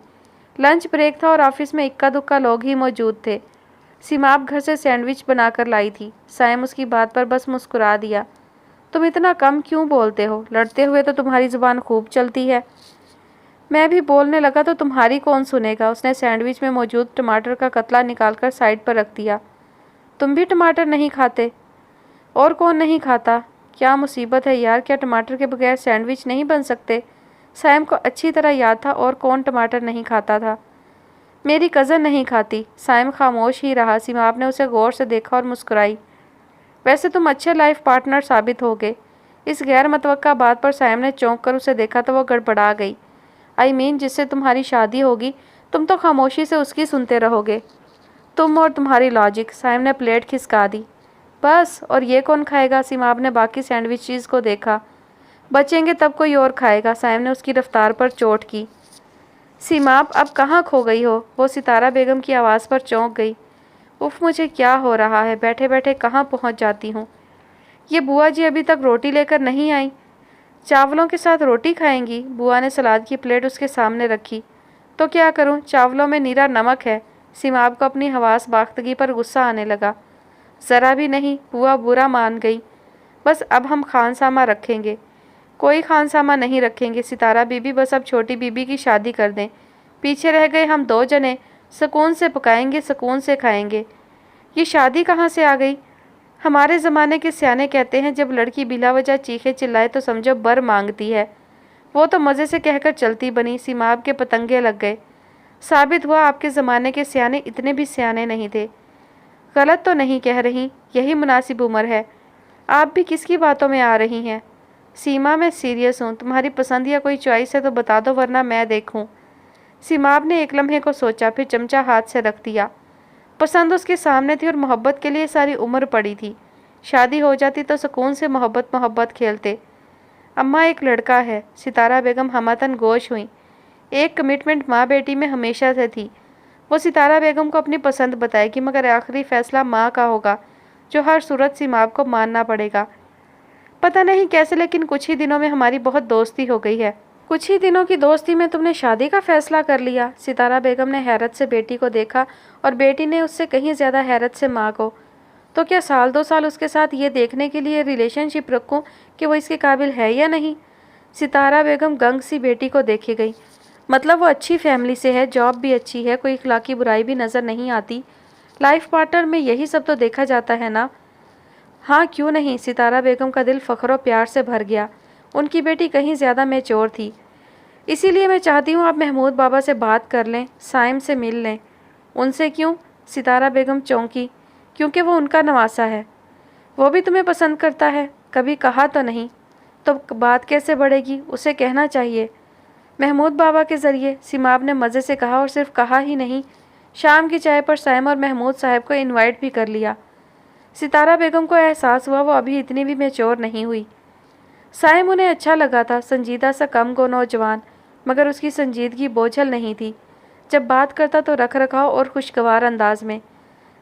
Speaker 1: لنچ بریک تھا اور آفس میں اکا دکا لوگ ہی موجود تھے۔ سیماب گھر سے سینڈوچ بنا کر لائی تھی۔ سائم اس کی بات پر بس مسکرا دیا۔ تم اتنا کم کیوں بولتے ہو؟ لڑتے ہوئے تو تمہاری زبان خوب چلتی ہے۔ میں بھی بولنے لگا تو تمہاری کون سنے گا؟ اس نے سینڈوچ میں موجود ٹماٹر کا کتلا نکال کر سائڈ پر رکھ دیا۔ تم بھی ٹماٹر نہیں کھاتے؟ اور کون نہیں کھاتا؟ کیا مصیبت ہے یار، کیا ٹماٹر کے بغیر سینڈوچ نہیں بن سکتے؟ سائم کو اچھی طرح یاد تھا اور کون ٹماٹر نہیں کھاتا تھا۔ میری کزن نہیں کھاتی۔ سائم خاموش ہی رہا۔ سیماب نے اسے غور سے دیکھا اور مسکرائی۔ ویسے تم اچھے لائف پارٹنر ثابت ہوگے۔ اس غیر متوقع بات پر سائم نے چونک کر اسے دیکھا تو وہ گڑبڑا گئی۔ جس سے تمہاری شادی ہوگی تم تو خاموشی سے اس کی سنتے رہو گے۔ تم اور تمہاری لاجک۔ سائم نے پلیٹ کھسکا دی۔ بس، اور یہ کون کھائے گا؟ سیماب نے باقی سینڈوچ چیز کو دیکھا۔ بچیں گے تب کوئی اور کھائے گا۔ سائم نے اس کی رفتار پر چوٹ کی۔ سیماب اب کہاں کھو گئی ہو؟ وہ ستارہ بیگم کی آواز پر چونک گئی۔ اف، مجھے کیا ہو رہا ہے، بیٹھے بیٹھے کہاں پہنچ جاتی ہوں۔ یہ بوا جی ابھی تک روٹی لے کر نہیں آئی؟ چاولوں کے ساتھ روٹی کھائیں گی؟ بوا نے سلاد کی پلیٹ اس کے سامنے رکھی۔ تو کیا کروں، چاولوں میں نیرا نمک ہے۔ سیماب کو اپنی حواس باختگی پر غصہ آنے لگا۔ ذرا بھی نہیں، بوا برا مان گئی۔ بس اب ہم خانسامہ رکھیں گے؟ کوئی خانسامہ نہیں رکھیں گے ستارہ بی بی، بس اب چھوٹی بی بی کی شادی کر دیں۔ پیچھے رہ گئے ہم 2 جنے، سکون سے پکائیں گے، سکون سے کھائیں گے۔ یہ شادی کہاں سے آ گئی؟ ہمارے زمانے کے سیانے کہتے ہیں جب لڑکی بلا وجہ چیخے چلائے تو سمجھو بر مانگتی ہے۔ وہ تو مزے سے کہہ کر چلتی بنی، سیماب کے پتنگے لگ گئے۔ ثابت ہوا آپ کے زمانے کے سیانے اتنے بھی سیانے نہیں تھے۔ غلط تو نہیں کہہ رہی، یہی مناسب عمر ہے۔ آپ بھی کس کی باتوں میں آ رہی ہیں؟ سیما میں سیریس ہوں، تمہاری پسند یا کوئی چوائس ہے تو بتا دو ورنہ میں دیکھوں۔ سیماب نے ایک لمحے کو سوچا، پھر چمچہ ہاتھ سے رکھ دیا۔ پسند اس کے سامنے تھی اور محبت کے لیے ساری عمر پڑی تھی۔ شادی ہو جاتی تو سکون سے محبت کھیلتے۔ اماں ایک لڑکا ہے، ستارہ بیگم ہمتن گوش ہوئیں۔ ایک کمٹمنٹ ماں بیٹی میں ہمیشہ سے تھی۔ وہ ستارہ بیگم کو اپنی پسند بتائے گی مگر آخری فیصلہ ماں کا ہوگا، جو ہر صورت سیماب کو ماننا پڑے گا۔ پتہ نہیں کیسے لیکن کچھ ہی دنوں میں ہماری بہت دوستی ہو گئی ہے۔ کچھ ہی دنوں کی دوستی میں تم نے شادی کا فیصلہ کر لیا؟ ستارہ بیگم نے حیرت سے بیٹی کو دیکھا اور بیٹی نے اس سے کہیں زیادہ حیرت سے ماں کو۔ تو کیا سال 2 سال اس کے ساتھ یہ دیکھنے کے لیے ریلیشن شپ رکھوں کہ وہ اس کے قابل ہے یا نہیں؟ ستارہ بیگم گنگ سی بیٹی کو دیکھے گئی۔ مطلب وہ اچھی فیملی سے ہے، جاب بھی اچھی ہے، کوئی اخلاقی برائی بھی نظر نہیں آتی۔ لائف پارٹنر میں یہی سب تو دیکھا جاتا ہے نا؟ ہاں کیوں نہیں؟ ستارہ بیگم کا دل فخر و پیار سے بھر گیا۔ ان کی بیٹی کہیں زیادہ میچور تھی۔ اسی لیے میں چاہتی ہوں آپ محمود بابا سے بات کر لیں، سائم سے مل لیں۔ ان سے کیوں؟ ستارہ بیگم چونکی۔ کیونکہ وہ ان کا نواسا ہے۔ وہ بھی تمہیں پسند کرتا ہے؟ کبھی کہا تو نہیں۔ تو بات کیسے بڑھے گی؟ اسے کہنا چاہیے۔ محمود بابا کے ذریعے، سیماب نے مزے سے کہا، اور صرف کہا ہی نہیں، شام کی چائے پر سائم اور محمود صاحب کو انوائٹ بھی کر لیا۔ ستارہ بیگم کو احساس ہوا وہ ابھی اتنی بھی میچور نہیں ہوئی۔ سائم انہیں اچھا لگا تھا، سنجیدہ سا کم گو نوجوان، مگر اس کی سنجیدگی بوجھل نہیں تھی۔ جب بات کرتا تو رکھ رکھاؤ اور خوشگوار انداز میں۔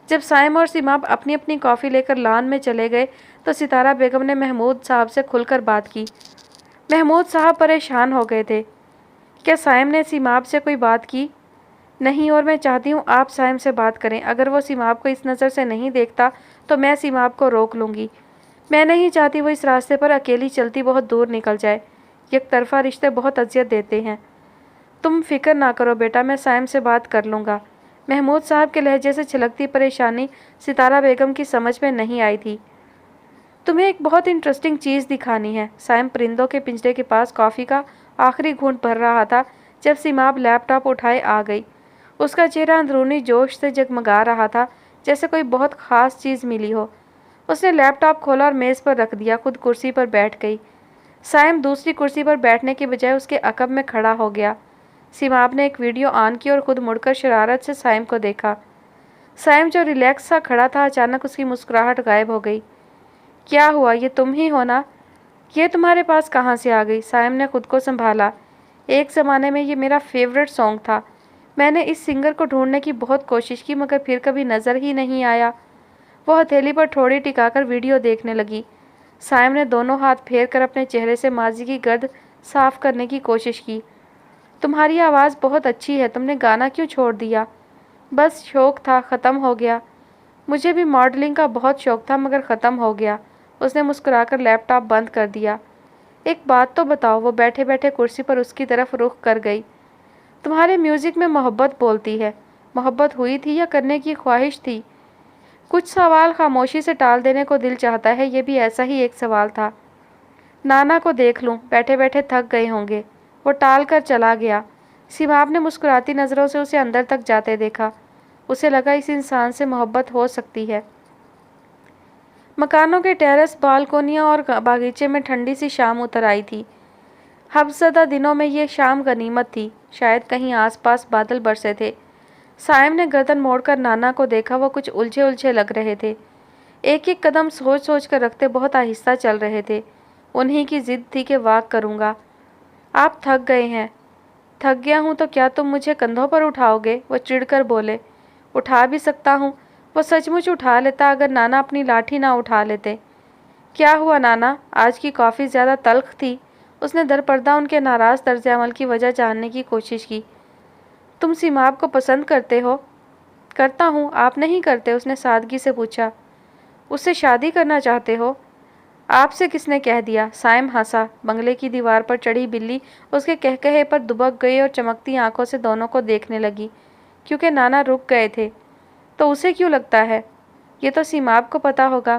Speaker 1: جب سائم اور سیماب اپنی اپنی کافی لے کر لان میں چلے گئے تو ستارہ بیگم نے محمود صاحب سے کھل کر بات کی۔ محمود صاحب پریشان ہو گئے تھے۔ کیا سائم نے سیماب سے کوئی بات کی؟ نہیں، اور میں چاہتی ہوں آپ سائم سے بات کریں۔ اگر وہ سیماب کو اس نظر سے نہیں دیکھتا تو میں سیماب کو روک لوں گی۔ میں نہیں چاہتی وہ اس راستے پر اکیلی چلتی بہت دور نکل جائے۔ یک طرفہ رشتے بہت اذیت دیتے ہیں۔ تم فکر نہ کرو بیٹا، میں سائم سے بات کر لوں گا۔ محمود صاحب کے لہجے سے چھلکتی پریشانی ستارہ بیگم کی سمجھ میں نہیں آئی تھی۔ تمہیں ایک بہت انٹرسٹنگ چیز دکھانی ہے۔ سائم پرندوں کے پنجرے کے پاس کافی کا آخری گھونٹ بھر رہا تھا جب سیماب لیپ ٹاپ اٹھائے آ گئی۔ اس کا چہرہ اندرونی جوش سے جگمگا رہا تھا، جیسے کوئی بہت خاص چیز ملی ہو۔ اس نے لیپ ٹاپ کھولا اور میز پر رکھ دیا، خود کرسی پر بیٹھ گئی۔ سائم دوسری کرسی پر بیٹھنے کے بجائے اس کے عقب میں کھڑا ہو گیا۔ سیماب نے ایک ویڈیو آن کی اور خود مڑ کر شرارت سے سائم کو دیکھا۔ سائم جو ریلیکس سا کھڑا تھا، اچانک اس کی مسکراہٹ غائب ہو گئی۔ کیا ہوا؟ یہ تم ہی ہو نا؟ یہ تمہارے پاس کہاں سے آ گئی؟ سائم نے خود کو سنبھالا۔ ایک زمانے میں یہ میرا فیورٹ سانگ تھا۔ میں نے اس سنگر کو ڈھونڈنے کی بہت کوشش کی مگر پھر کبھی نظر ہی نہیں آیا۔ وہ ہتھیلی پر ٹھوڑی ٹکا کر ویڈیو دیکھنے لگی۔ سائم نے دونوں ہاتھ پھیر کر اپنے چہرے سے ماضی کی گرد صاف کرنے کی کوشش کی۔ تمہاری آواز بہت اچھی ہے، تم نے گانا کیوں چھوڑ دیا؟ بس شوق تھا، ختم ہو گیا۔ مجھے بھی ماڈلنگ کا بہت شوق تھا مگر ختم ہو گیا۔ اس نے مسکرا کر لیپ ٹاپ بند کر دیا۔ ایک بات تو بتاؤ، وہ بیٹھے بیٹھے کرسی پر اس کی طرف رخ کر گئی۔ تمہارے میوزک میں محبت بولتی ہے۔ محبت ہوئی تھی یا کرنے کی خواہش تھی؟ کچھ سوال خاموشی سے ٹال دینے کو دل چاہتا ہے، یہ بھی ایسا ہی ایک سوال تھا۔ نانا کو دیکھ لوں، بیٹھے بیٹھے تھک گئے ہوں گے۔ وہ ٹال کر چلا گیا۔ سیماب نے مسکراتی نظروں سے اسے اندر تک جاتے دیکھا۔ اسے لگا اس انسان سے محبت ہو سکتی ہے۔ مکانوں کے ٹیرس، بالکونیاں اور باغیچے میں ٹھنڈی سی شام اتر آئی تھی۔ حبسزدہ دنوں میں یہ شام غنیمت تھی، شاید کہیں آس پاس بادل برسے تھے۔ سائم نے گردن موڑ کر نانا کو دیکھا، وہ کچھ الجھے الجھے لگ رہے تھے۔ ایک ایک قدم سوچ سوچ کر رکھتے، بہت آہستہ چل رہے تھے۔ انہی کی ضد تھی کہ واک کروں گا۔ آپ تھک گئے ہیں؟ تھک گیا ہوں تو کیا تم مجھے کندھوں پر اٹھاؤ گے؟ وہ چڑھ کر بولے۔ اٹھا بھی سکتا ہوں۔ وہ سچ مچ اٹھا لیتا اگر نانا اپنی لاٹھی نہ اٹھا لیتے۔ کیا ہوا نانا؟ آج کی کافی زیادہ تلخ تھی۔ اس نے درپردہ ان کے ناراض طرز عمل کی وجہ جاننے کی کوشش کی۔ تم سیماب کو پسند کرتے ہو؟ کرتا ہوں، آپ نہیں کرتے؟ اس نے سادگی سے پوچھا۔ اس سے شادی کرنا چاہتے ہو؟ آپ سے کس نے کہہ دیا؟ سائم ہنسا۔ بنگلے کی دیوار پر چڑھی بلی اس کے کہکہے پر دبک گئی اور چمکتی آنکھوں سے دونوں کو دیکھنے لگی۔ کیونکہ نانا رک گئے تھے۔ تو اسے کیوں لگتا ہے؟ یہ تو سیماب کو پتا ہوگا۔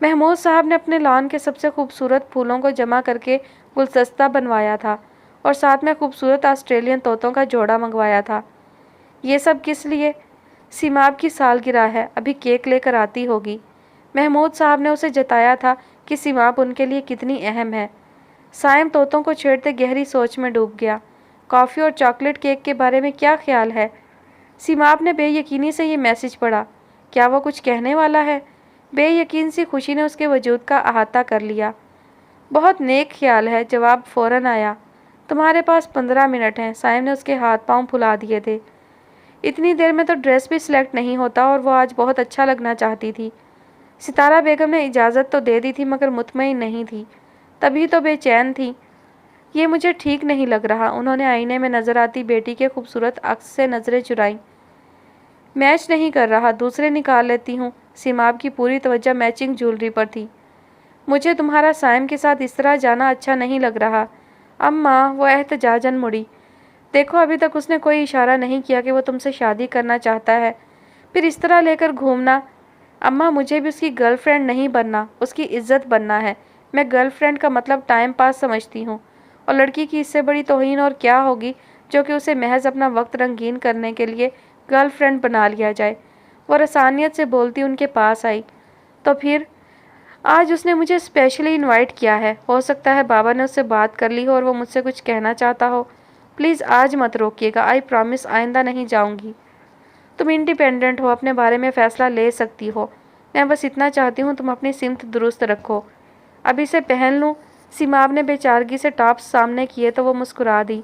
Speaker 1: محمود صاحب نے اپنے لان کے سب سے خوبصورت پھولوں کو جمع کر کے گلدستہ بنوایا تھا اور ساتھ میں خوبصورت آسٹریلین طوطوں کا جوڑا منگوایا تھا۔ یہ سب کس لیے؟ سیماب کی سالگرہ ہے، ابھی کیک لے کر آتی ہوگی۔ محمود صاحب نے اسے جتایا تھا کہ سیماب ان کے لیے کتنی اہم ہے۔ سائم طوطوں کو چھیڑتے گہری سوچ میں ڈوب گیا۔ کافی اور چاکلیٹ کیک کے بارے میں کیا خیال ہے؟ سیماب نے بے یقینی سے یہ میسج پڑھا۔ کیا وہ کچھ کہنے والا ہے؟ بے یقین سی خوشی نے اس کے وجود کا احاطہ کر لیا۔ بہت نیک خیال ہے، جواب فوراً آیا۔ تمہارے پاس 15 منٹ ہیں۔ سائم نے اس کے ہاتھ پاؤں پھلا دیے تھے۔ اتنی دیر میں تو ڈریس بھی سلیکٹ نہیں ہوتا اور وہ آج بہت اچھا لگنا چاہتی تھی۔ ستارہ بیگم نے اجازت تو دے دی تھی مگر مطمئن نہیں تھی، تبھی تو بے چین تھی۔ یہ مجھے ٹھیک نہیں لگ رہا۔ انہوں نے آئینے میں نظر آتی بیٹی کے خوبصورت عکس سے نظریں چرائیں۔ میچ نہیں کر رہا، دوسرے نکال لیتی ہوں۔ سیماب کی پوری توجہ میچنگ جولری پر تھی۔ مجھے تمہارا سائم کے ساتھ اس طرح جانا اچھا نہیں لگ رہا۔ اماں، وہ احتجاجاً مڑی۔ دیکھو ابھی تک اس نے کوئی اشارہ نہیں کیا کہ وہ تم سے شادی کرنا چاہتا ہے، پھر اس طرح لے کر گھومنا۔ اماں، مجھے بھی اس کی گرل فرینڈ نہیں بننا، اس کی عزت بننا ہے۔ میں گرل فرینڈ کا مطلب ٹائم پاس سمجھتی ہوں، اور لڑکی کی اس سے بڑی توہین اور کیا ہوگی جو کہ اسے محض اپنا وقت رنگین کرنے کے لیے گرل فرینڈ بنا لیا جائے۔ وہ رسانیت سے بولتی ان کے پاس آئی۔ تو پھر آج اس نے مجھے اسپیشلی انوائٹ کیا ہے۔ ہو سکتا ہے بابا نے اس سے بات کر لی ہو اور وہ مجھ سے کچھ کہنا چاہتا ہو۔ پلیز آج مت روکیے گا، آئی پرامس آئندہ نہیں جاؤں گی۔ تم انڈیپینڈنٹ ہو، اپنے بارے میں فیصلہ لے سکتی ہو۔ میں بس اتنا چاہتی ہوں تم اپنی سمت درست رکھو۔ اب اسے پہن لوں؟ سیماب نے بے چارگی سے ٹاپس سامنے کیے تو وہ مسکرا دی۔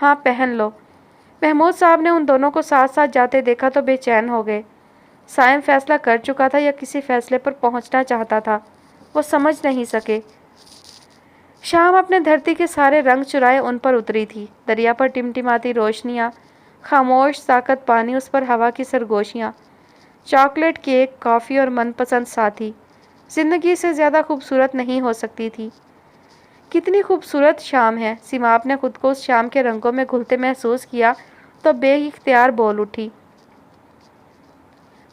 Speaker 1: ہاں پہن لو۔ محمود صاحب نے ان دونوں کو ساتھ ساتھ جاتے دیکھا تو بے چین ہو گئے۔ سائم فیصلہ کر چکا تھا یا کسی فیصلے پر پہنچنا چاہتا تھا، وہ سمجھ نہیں سکے۔ شام اپنے دھرتی کے سارے رنگ چرائے ان پر اتری تھی۔ دریا پر ٹمٹماتی روشنیاں، خاموش ساکت پانی، اس پر ہوا کی سرگوشیاں، چاکلیٹ کیک، کافی اور من پسند ساتھی۔ زندگی سے زیادہ خوبصورت نہیں ہو سکتی تھی۔ کتنی خوبصورت شام ہے۔ سیماب نے خود کو اس شام کے رنگوں میں گھلتے محسوس کیا تو بے اختیار بول اٹھی۔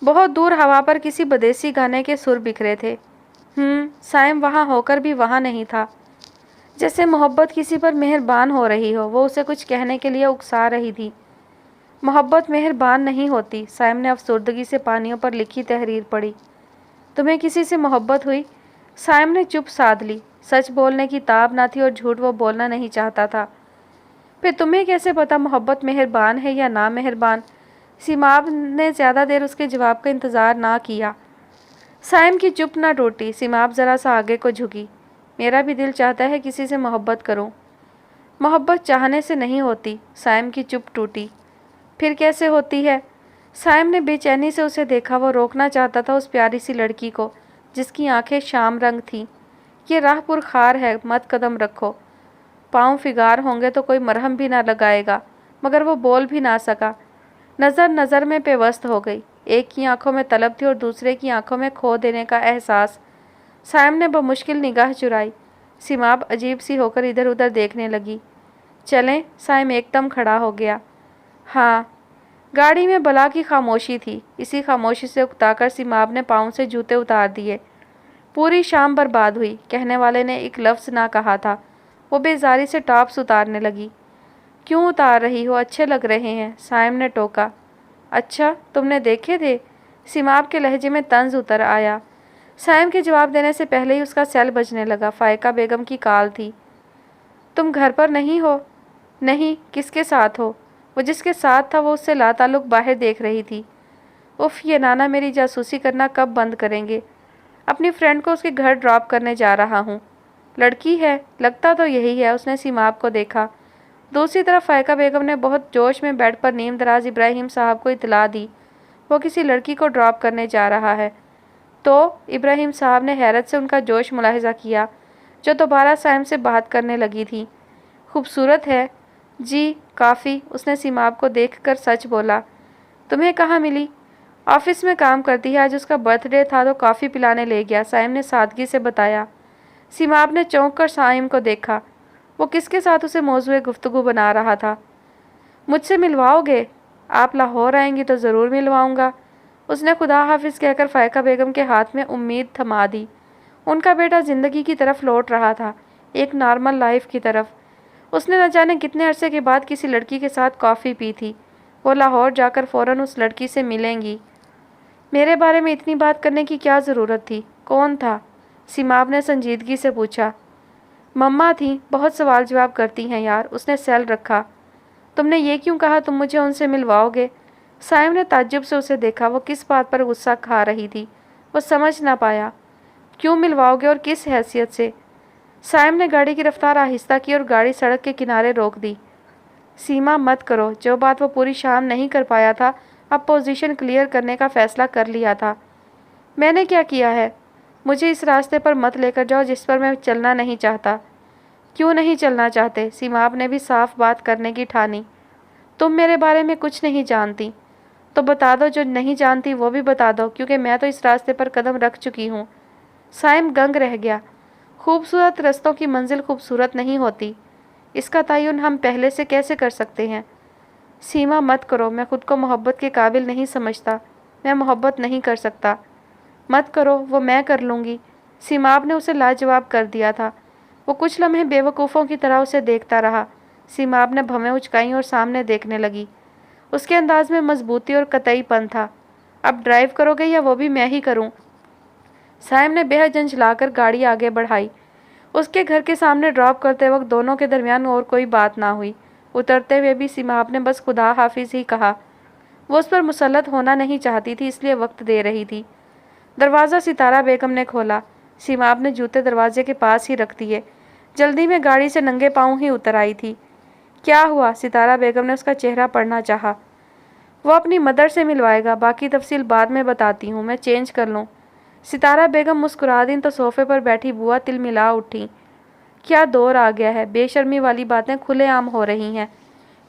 Speaker 1: بہت دور ہوا پر کسی بدیسی گانے کے سر بکھرے تھے۔ سائم وہاں ہو کر بھی وہاں نہیں تھا۔ جیسے محبت کسی پر مہربان ہو رہی ہو، وہ اسے کچھ کہنے کے لیے اکسا رہی تھی۔ محبت مہربان نہیں ہوتی۔ سائم نے افسردگی سے پانیوں پر لکھی تحریر پڑھی۔ تمہیں کسی سے محبت ہوئی؟ سائم نے چپ سادھ لی۔ سچ بولنے کی تاب نہ تھی اور جھوٹ وہ بولنا نہیں چاہتا تھا۔ پھر تمہیں کیسے پتا محبت مہربان ہے یا نا مہربان؟ سیماب نے زیادہ دیر اس کے جواب کا انتظار نہ کیا۔ سائم کی چپ نہ ٹوٹی۔ سیماب ذرا سا آگے کو جھکی۔ میرا بھی دل چاہتا ہے کسی سے محبت کروں۔ محبت چاہنے سے نہیں ہوتی۔ سائم کی چپ ٹوٹی۔ پھر کیسے ہوتی ہے؟ سائم نے بے چینی سے اسے دیکھا۔ وہ روکنا چاہتا تھا اس پیاری سی لڑکی کو جس کی آنکھیں شام رنگ تھیں۔ یہ راہ پر خار ہے، مت قدم رکھو۔ پاؤں فگار ہوں گے تو کوئی مرہم بھی نہ لگائے گا۔ مگر وہ بول بھی نہ سکا۔ نظر نظر میں پیوست ہو گئی۔ ایک کی آنکھوں میں طلب تھی اور دوسرے کی آنکھوں میں کھو دینے کا احساس۔ سائم نے بمشکل نگاہ چرائی۔ سیماب عجیب سی ہو کر ادھر ادھر دیکھنے لگی۔ چلیں؟ سائم ایک دم کھڑا ہو گیا۔ ہاں۔ گاڑی میں بلا کی خاموشی تھی۔ اسی خاموشی سے اکتا کر سیماب نے پاؤں سے جوتے اتار دیے۔ پوری شام برباد ہوئی۔ کہنے والے نے ایک لفظ نہ کہا تھا۔ وہ بیزاری سے ٹاپس اتارنے لگی۔ کیوں اتار رہی ہو؟ اچھے لگ رہے ہیں، سائم نے ٹوکا۔ اچھا، تم نے دیکھے تھے؟ سیماب کے لہجے میں طنز اتر آیا۔ سائم کے جواب دینے سے پہلے ہی اس کا سیل بجنے لگا۔ فائقہ بیگم کی کال تھی۔ تم گھر پر نہیں ہو؟ نہیں، کس کے ساتھ ہو؟ وہ جس کے ساتھ تھا وہ اس سے لاتعلق باہر دیکھ رہی تھی۔ اف، یہ نانا میری جاسوسی کرنا کب بند کریں گے؟ اپنی فرینڈ کو اس کے گھر ڈراپ کرنے جا رہا ہوں۔ لڑکی ہے؟ لگتا تو یہی ہے۔ اس نے سیماب کو دیکھا۔ دوسری طرف فائقہ بیگم نے بہت جوش میں بیڈ پر نیم دراز ابراہیم صاحب کو اطلاع دی وہ کسی لڑکی کو ڈراپ کرنے جا رہا ہے۔ تو ابراہیم صاحب نے حیرت سے ان کا جوش ملاحظہ کیا جو دوبارہ سائم سے بات کرنے لگی تھی۔ خوبصورت ہے؟ جی کافی۔ اس نے سیماب کو دیکھ کر سچ بولا۔ تمہیں کہاں ملی؟ آفس میں کام کرتی ہے، آج اس کا برتھ ڈے تھا تو کافی پلانے لے گیا، سائم نے سادگی سے بتایا۔ سیماب نے چونک کر سائم کو دیکھا۔ وہ کس کے ساتھ اسے موضوع گفتگو بنا رہا تھا۔ مجھ سے ملواؤ گے؟ آپ لاہور آئیں گی تو ضرور ملواؤں گا۔ اس نے خدا حافظ کہہ کر فائقہ بیگم کے ہاتھ میں امید تھما دی۔ ان کا بیٹا زندگی کی طرف لوٹ رہا تھا، ایک نارمل لائف کی طرف۔ اس نے نہ جانے کتنے عرصے کے بعد کسی لڑکی کے ساتھ کافی پی تھی۔ وہ لاہور جا کر فوراً اس لڑکی سے ملیں گی۔ میرے بارے میں اتنی بات کرنے کی کیا ضرورت تھی؟ کون تھا؟ سیماب نے سنجیدگی سے پوچھا۔ مما تھیں، بہت سوال جواب کرتی ہیں یار، اس نے سیل رکھا۔ تم نے یہ کیوں کہا تم مجھے ان سے ملواؤ گے؟ سائم نے تعجب سے اسے دیکھا، وہ کس بات پر غصہ کھا رہی تھی، وہ سمجھ نہ پایا۔ کیوں ملواؤ گے اور کس حیثیت سے؟ سائم نے گاڑی کی رفتار آہستہ کی اور گاڑی سڑک کے کنارے روک دی۔ سیما مت کرو، جو بات وہ پوری شام نہیں کر پایا تھا، اب پوزیشن کلیئر کرنے کا فیصلہ کر لیا تھا۔ میں نے کیا کیا ہے؟ مجھے اس راستے پر مت لے کر جاؤ جس پر میں چلنا نہیں چاہتا۔ کیوں نہیں چلنا چاہتے؟ سیماب نے بھی صاف بات کرنے کی ٹھانی۔ تم میرے بارے میں کچھ نہیں جانتی، تو بتا دو، جو نہیں جانتی وہ بھی بتا دو، کیونکہ میں تو اس راستے پر قدم رکھ چکی ہوں۔ سائم دنگ رہ گیا۔ خوبصورت رستوں کی منزل خوبصورت نہیں ہوتی، اس کا تعین ہم پہلے سے کیسے کر سکتے ہیں؟ سیما مت کرو، میں خود کو محبت کے قابل نہیں سمجھتا، میں محبت نہیں کر سکتا۔ مت کرو، وہ میں کر لوں گی۔ سیماب نے اسے لاجواب کر دیا تھا۔ وہ کچھ لمحے بے وقوفوں کی طرح اسے دیکھتا رہا۔ سیماب نے بھویں اچکائیں اور سامنے دیکھنے لگی۔ اس کے انداز میں مضبوطی اور قطعی پن تھا۔ اب ڈرائیو کرو گے یا وہ بھی میں ہی کروں؟ سائم نے بے حد جھنجھلا کر گاڑی آگے بڑھائی۔ اس کے گھر کے سامنے ڈراپ کرتے وقت دونوں کے درمیان اور کوئی بات نہ ہوئی۔ اترتے ہوئے بھی سیماب نے بس خدا حافظ ہی کہا۔ وہ اس پر مسلط ہونا نہیں چاہتی تھی، اس لیے وقت دے رہی تھی۔ دروازہ ستارہ بیگم نے کھولا۔ سیماب نے جوتے دروازے کے پاس ہی رکھ دیے۔ جلدی میں گاڑی سے ننگے پاؤں ہی اتر آئی تھی۔ کیا ہوا؟ ستارہ بیگم نے اس کا چہرہ پڑھنا چاہا۔ وہ اپنی مدر سے ملوائے گا، باقی تفصیل بعد میں بتاتی ہوں، میں چینج کر لوں۔ ستارہ بیگم مسکرا دیں تو صوفے پر بیٹھی بوا تل ملا اٹھی۔ کیا دور آ گیا ہے، بے شرمی والی باتیں کھلے عام ہو رہی ہیں۔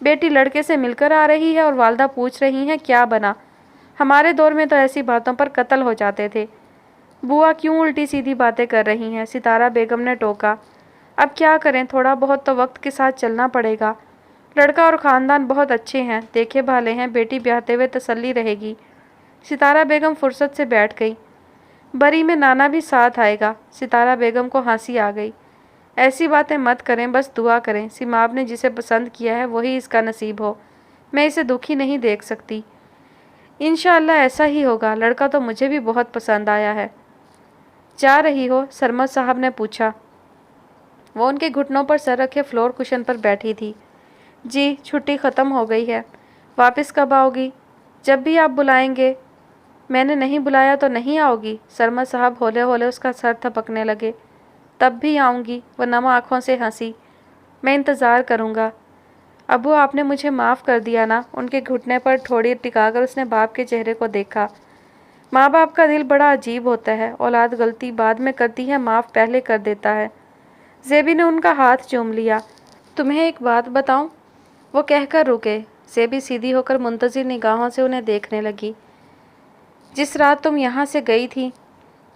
Speaker 1: بیٹی لڑکے سے مل کر آ رہی ہے اور والدہ پوچھ رہی ہیں کیا بنا۔ ہمارے دور میں تو ایسی باتوں پر قتل ہو جاتے تھے۔ بوا کیوں الٹی سیدھی باتیں کر رہی ہیں؟ ستارہ بیگم نے ٹوکا۔ اب کیا کریں، تھوڑا بہت تو وقت کے ساتھ چلنا پڑے گا۔ لڑکا اور خاندان بہت اچھے ہیں، دیکھے بھالے ہیں، بیٹی بیاہتے ہوئے تسلی رہے گی۔ ستارہ بیگم فرصت سے بیٹھ گئی۔ بری میں نانا بھی ساتھ آئے گا۔ ستارہ بیگم کو ہنسی آ گئی۔ ایسی باتیں مت کریں، بس دعا کریں، سیماب نے جسے پسند کیا ہے وہی اس کا نصیب ہو، میں اسے دکھی نہیں دیکھ سکتی۔ انشاءاللہ ایسا ہی ہوگا، لڑکا تو مجھے بھی بہت پسند آیا ہے۔ جا رہی ہو؟ سرمد صاحب نے پوچھا۔ وہ ان کے گھٹنوں پر سر رکھے فلور کشن پر بیٹھی تھی۔ جی، چھٹی ختم ہو گئی ہے۔ واپس کب آؤ گی؟ جب بھی آپ بلائیں گے۔ میں نے نہیں بلایا تو نہیں آؤ گی؟ سرمد صاحب ہولے ہولے اس کا سر تھپکنے لگے۔ تب بھی آؤں گی، وہ نم آنکھوں سے ہنسی۔ میں انتظار کروں گا۔ ابو، آپ نے مجھے معاف کر دیا نا؟ ان کے گھٹنے پر ٹھوڑی ٹکا کر اس نے باپ کے چہرے کو دیکھا۔ ماں باپ کا دل بڑا عجیب ہوتا ہے، اولاد غلطی بعد میں کرتی ہے، معاف پہلے کر دیتا ہے۔ زیبی نے ان کا ہاتھ چوم لیا۔ تمہیں ایک بات بتاؤں؟ وہ کہہ کر رکے۔ زیبی سیدھی ہو کر منتظر نگاہوں سے انہیں دیکھنے لگی۔ جس رات تم یہاں سے گئی تھی،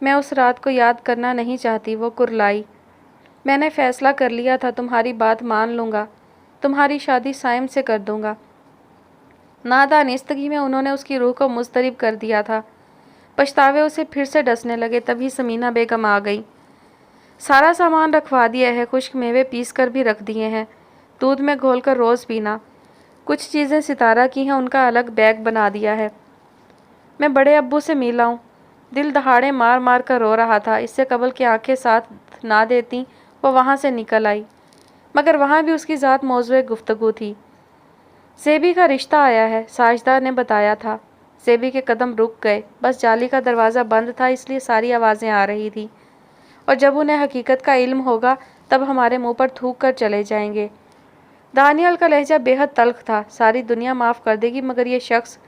Speaker 1: میں اس رات کو یاد کرنا نہیں چاہتی، وہ کرلائی۔ میں نے فیصلہ کر لیا تھا، تمہاری بات مان لوں گا، تمہاری شادی سائم سے کر دوں گا۔ نادانستگی میں انہوں نے اس کی روح کو مضطرب کر دیا تھا۔ پچھتاوے اسے پھر سے ڈسنے لگے، تبھی سمینہ بیگم آ گئی۔ سارا سامان رکھوا دیا ہے، خشک میوے پیس کر بھی رکھ دیے ہیں، دودھ میں گھول کر روز پینا۔ کچھ چیزیں ستارہ کی ہیں، ان کا الگ بیگ بنا دیا ہے۔ میں بڑے ابو سے مل آؤں؟ دل دہاڑے مار مار کر رو رہا تھا۔ اس سے قبل کہ آنکھیں ساتھ نہ دیتی وہ وہاں سے نکل آئی، مگر وہاں بھی اس کی ذات موضوع گفتگو تھی۔ زیبی کا رشتہ آیا ہے، ساجدہ نے بتایا تھا۔ زیبی کے قدم رک گئے، بس جالی کا دروازہ بند تھا، اس لیے ساری آوازیں آ رہی تھی، اور جب انہیں حقیقت کا علم ہوگا تب ہمارے منہ پر تھوک کر چلے جائیں گے۔ دانیال کا لہجہ بے حد تلخ تھا۔ ساری دنیا معاف کر دے گی مگر یہ شخص۔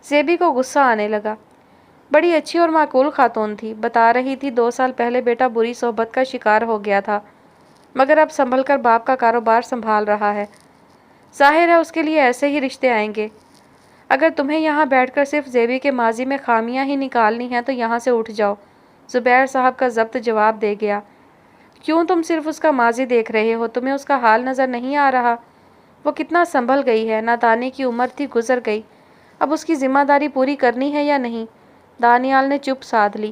Speaker 1: زیبی کو غصہ آنے لگا۔ بڑی اچھی اور معقول خاتون تھی، بتا رہی تھی 2 سال پہلے بیٹا بری صحبت کا شکار ہو گیا تھا، مگر اب سنبھل کر باپ کا کاروبار سنبھال رہا ہے۔ ظاہر ہے اس کے لیے ایسے ہی رشتے آئیں گے۔ اگر تمہیں یہاں بیٹھ کر صرف زیبی کے ماضی میں خامیاں ہی نکالنی ہیں تو یہاں سے اٹھ جاؤ، زبیر صاحب کا ضبط جواب دے گیا۔ کیوں تم صرف اس کا ماضی دیکھ رہے ہو؟ تمہیں اس کا حال نظر نہیں آ رہا؟ وہ کتنا سنبھل گئی ہے، نادانی کی عمر تھی، گزر گئی، اب اس کی ذمہ داری پوری کرنی ہے یا نہیں؟ دانیال نے چپ سادھ لی۔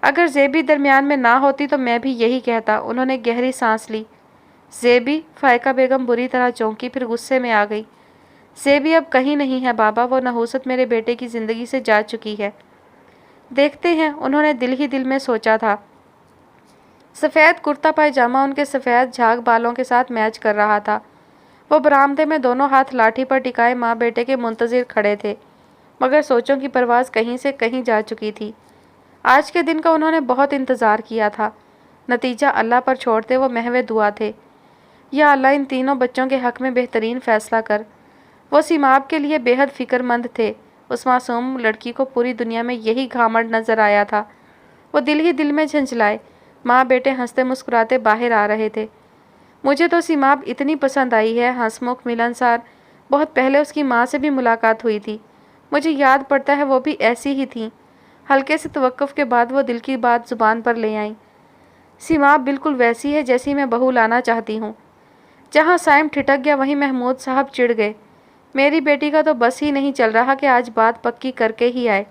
Speaker 1: اگر زیبی درمیان میں نہ ہوتی تو میں بھی یہی کہتا۔ انہوں نے گہری سانس لی۔ زیبی؟ فائقہ بیگم بری طرح چونکی، پھر غصے میں آ گئی۔ زیبی اب کہیں نہیں ہے بابا، وہ نحوست میرے بیٹے کی زندگی سے جا چکی ہے۔ دیکھتے ہیں، انہوں نے دل ہی دل میں سوچا تھا۔ سفید کرتا پائجامہ ان کے سفید جھاگ بالوں کے ساتھ میچ کر رہا تھا۔ وہ برآمدے میں دونوں ہاتھ لاٹھی پر ٹکائے ماں بیٹے کے منتظر کھڑے تھے، مگر سوچوں کی پرواز کہیں سے کہیں جا چکی تھی۔ آج کے دن کا انہوں نے بہت انتظار کیا تھا۔ نتیجہ اللہ پر چھوڑتے وہ محو دعا تھے۔ یا اللہ، ان تینوں بچوں کے حق میں بہترین فیصلہ کر۔ وہ سیماب کے لیے بے حد فکر مند تھے۔ اس معصوم لڑکی کو پوری دنیا میں یہی گھامنڈ نظر آیا تھا۔ وہ دل ہی دل میں جھنجھلائے۔ ماں بیٹے ہنستے مسکراتے باہر آ رہے تھے۔ مجھے تو سیماب اتنی پسند آئی ہے، ہنسمکھ ملنسار۔ بہت پہلے اس کی ماں سے بھی ملاقات ہوئی تھی، مجھے یاد پڑتا ہے وہ بھی ایسی ہی تھیں۔ ہلکے سے توقف کے بعد وہ دل کی بات زبان پر لے آئیں۔ سیماب بالکل ویسی ہے جیسی میں بہو لانا چاہتی ہوں۔ جہاں سائم ٹھٹک گیا وہیں محمود صاحب چڑ گئے۔ میری بیٹی کا تو بس ہی نہیں چل رہا کہ آج بات پکی کر کے ہی آئے۔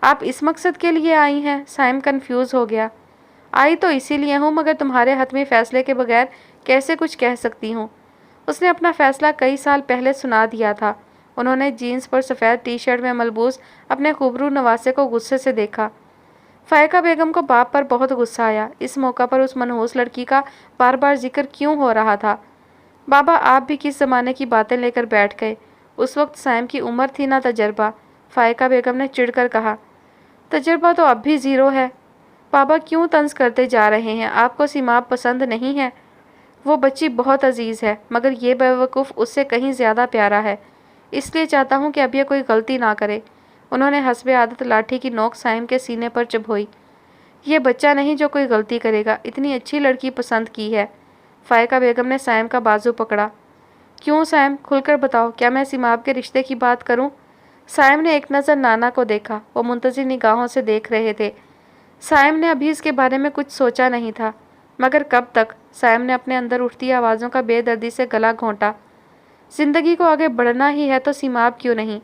Speaker 1: آپ اس مقصد کے لیے آئی ہیں؟ سائم کنفیوز ہو گیا۔ آئی تو اسی لیے ہوں، مگر تمہارے حتمی فیصلے کے بغیر کیسے کچھ کہہ سکتی ہوں؟ اس نے اپنا فیصلہ کئی سال پہلے سنا دیا تھا۔ انہوں نے جینس پر سفید ٹی شرٹ میں ملبوس اپنے خوبرو نواسے کو غصے سے دیکھا۔ فائقہ بیگم کو باپ پر بہت غصہ آیا۔ اس موقع پر اس منحوس لڑکی کا بار بار ذکر کیوں ہو رہا تھا؟ بابا، آپ بھی کس زمانے کی باتیں لے کر بیٹھ گئے؟ اس وقت سائم کی عمر تھی نہ تجربہ۔ فائقہ بیگم نے چڑ کر کہا۔ تجربہ تو اب بھی زیرو ہے۔ بابا کیوں طنز کرتے جا رہے ہیں؟ آپ کو سیماب پسند نہیں ہے؟ وہ بچی بہت عزیز ہے، مگر یہ بیوقوف اس سے کہیں زیادہ پیارا ہے۔ اس لیے چاہتا ہوں کہ اب یہ کوئی غلطی نہ کرے۔ انہوں نے حسب عادت لاٹھی کی نوک سائم کے سینے پر چبھوئی۔ یہ بچہ نہیں جو کوئی غلطی کرے گا، اتنی اچھی لڑکی پسند کی ہے۔ فائقہ بیگم نے سائم کا بازو پکڑا۔ کیوں سائم؟ کھل کر بتاؤ، کیا میں سیماب کے رشتے کی بات کروں؟ سائم نے ایک نظر نانا کو دیکھا۔ وہ منتظر نگاہوں سے دیکھ رہے تھے۔ سائم نے ابھی اس کے بارے میں کچھ سوچا نہیں تھا، مگر کب تک؟ سائم نے اپنے اندر اٹھتی آوازوں کا بے دردی سے گلا گھونٹا۔ زندگی کو آگے بڑھنا ہی ہے تو سیماب کیوں نہیں؟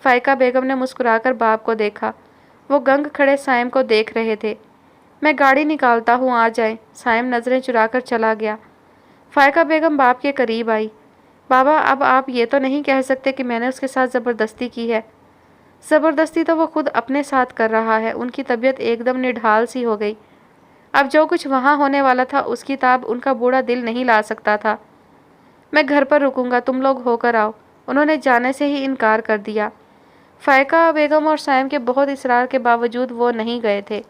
Speaker 1: فائقہ بیگم نے مسکرا کر باپ کو دیکھا۔ وہ گنگ کھڑے سائم کو دیکھ رہے تھے۔ میں گاڑی نکالتا ہوں، آ جائیں۔ سائم نظریں چرا کر چلا گیا۔ فائقہ بیگم باپ کے قریب آئی۔ بابا، اب آپ یہ تو نہیں کہہ سکتے کہ میں نے اس کے ساتھ زبردستی کی ہے؟ زبردستی تو وہ خود اپنے ساتھ کر رہا ہے۔ ان کی طبیعت ایک دم نڈھال سی ہو گئی۔ اب جو کچھ وہاں ہونے والا تھا اس کی تاب ان کا بوڑھا دل نہیں لا سکتا تھا۔ میں گھر پر رکوں گا، تم لوگ ہو کر آؤ۔ انہوں نے جانے سے ہی انکار کر دیا۔ فائقہ بیگم اور سائم کے بہت اصرار کے باوجود وہ نہیں گئے تھے۔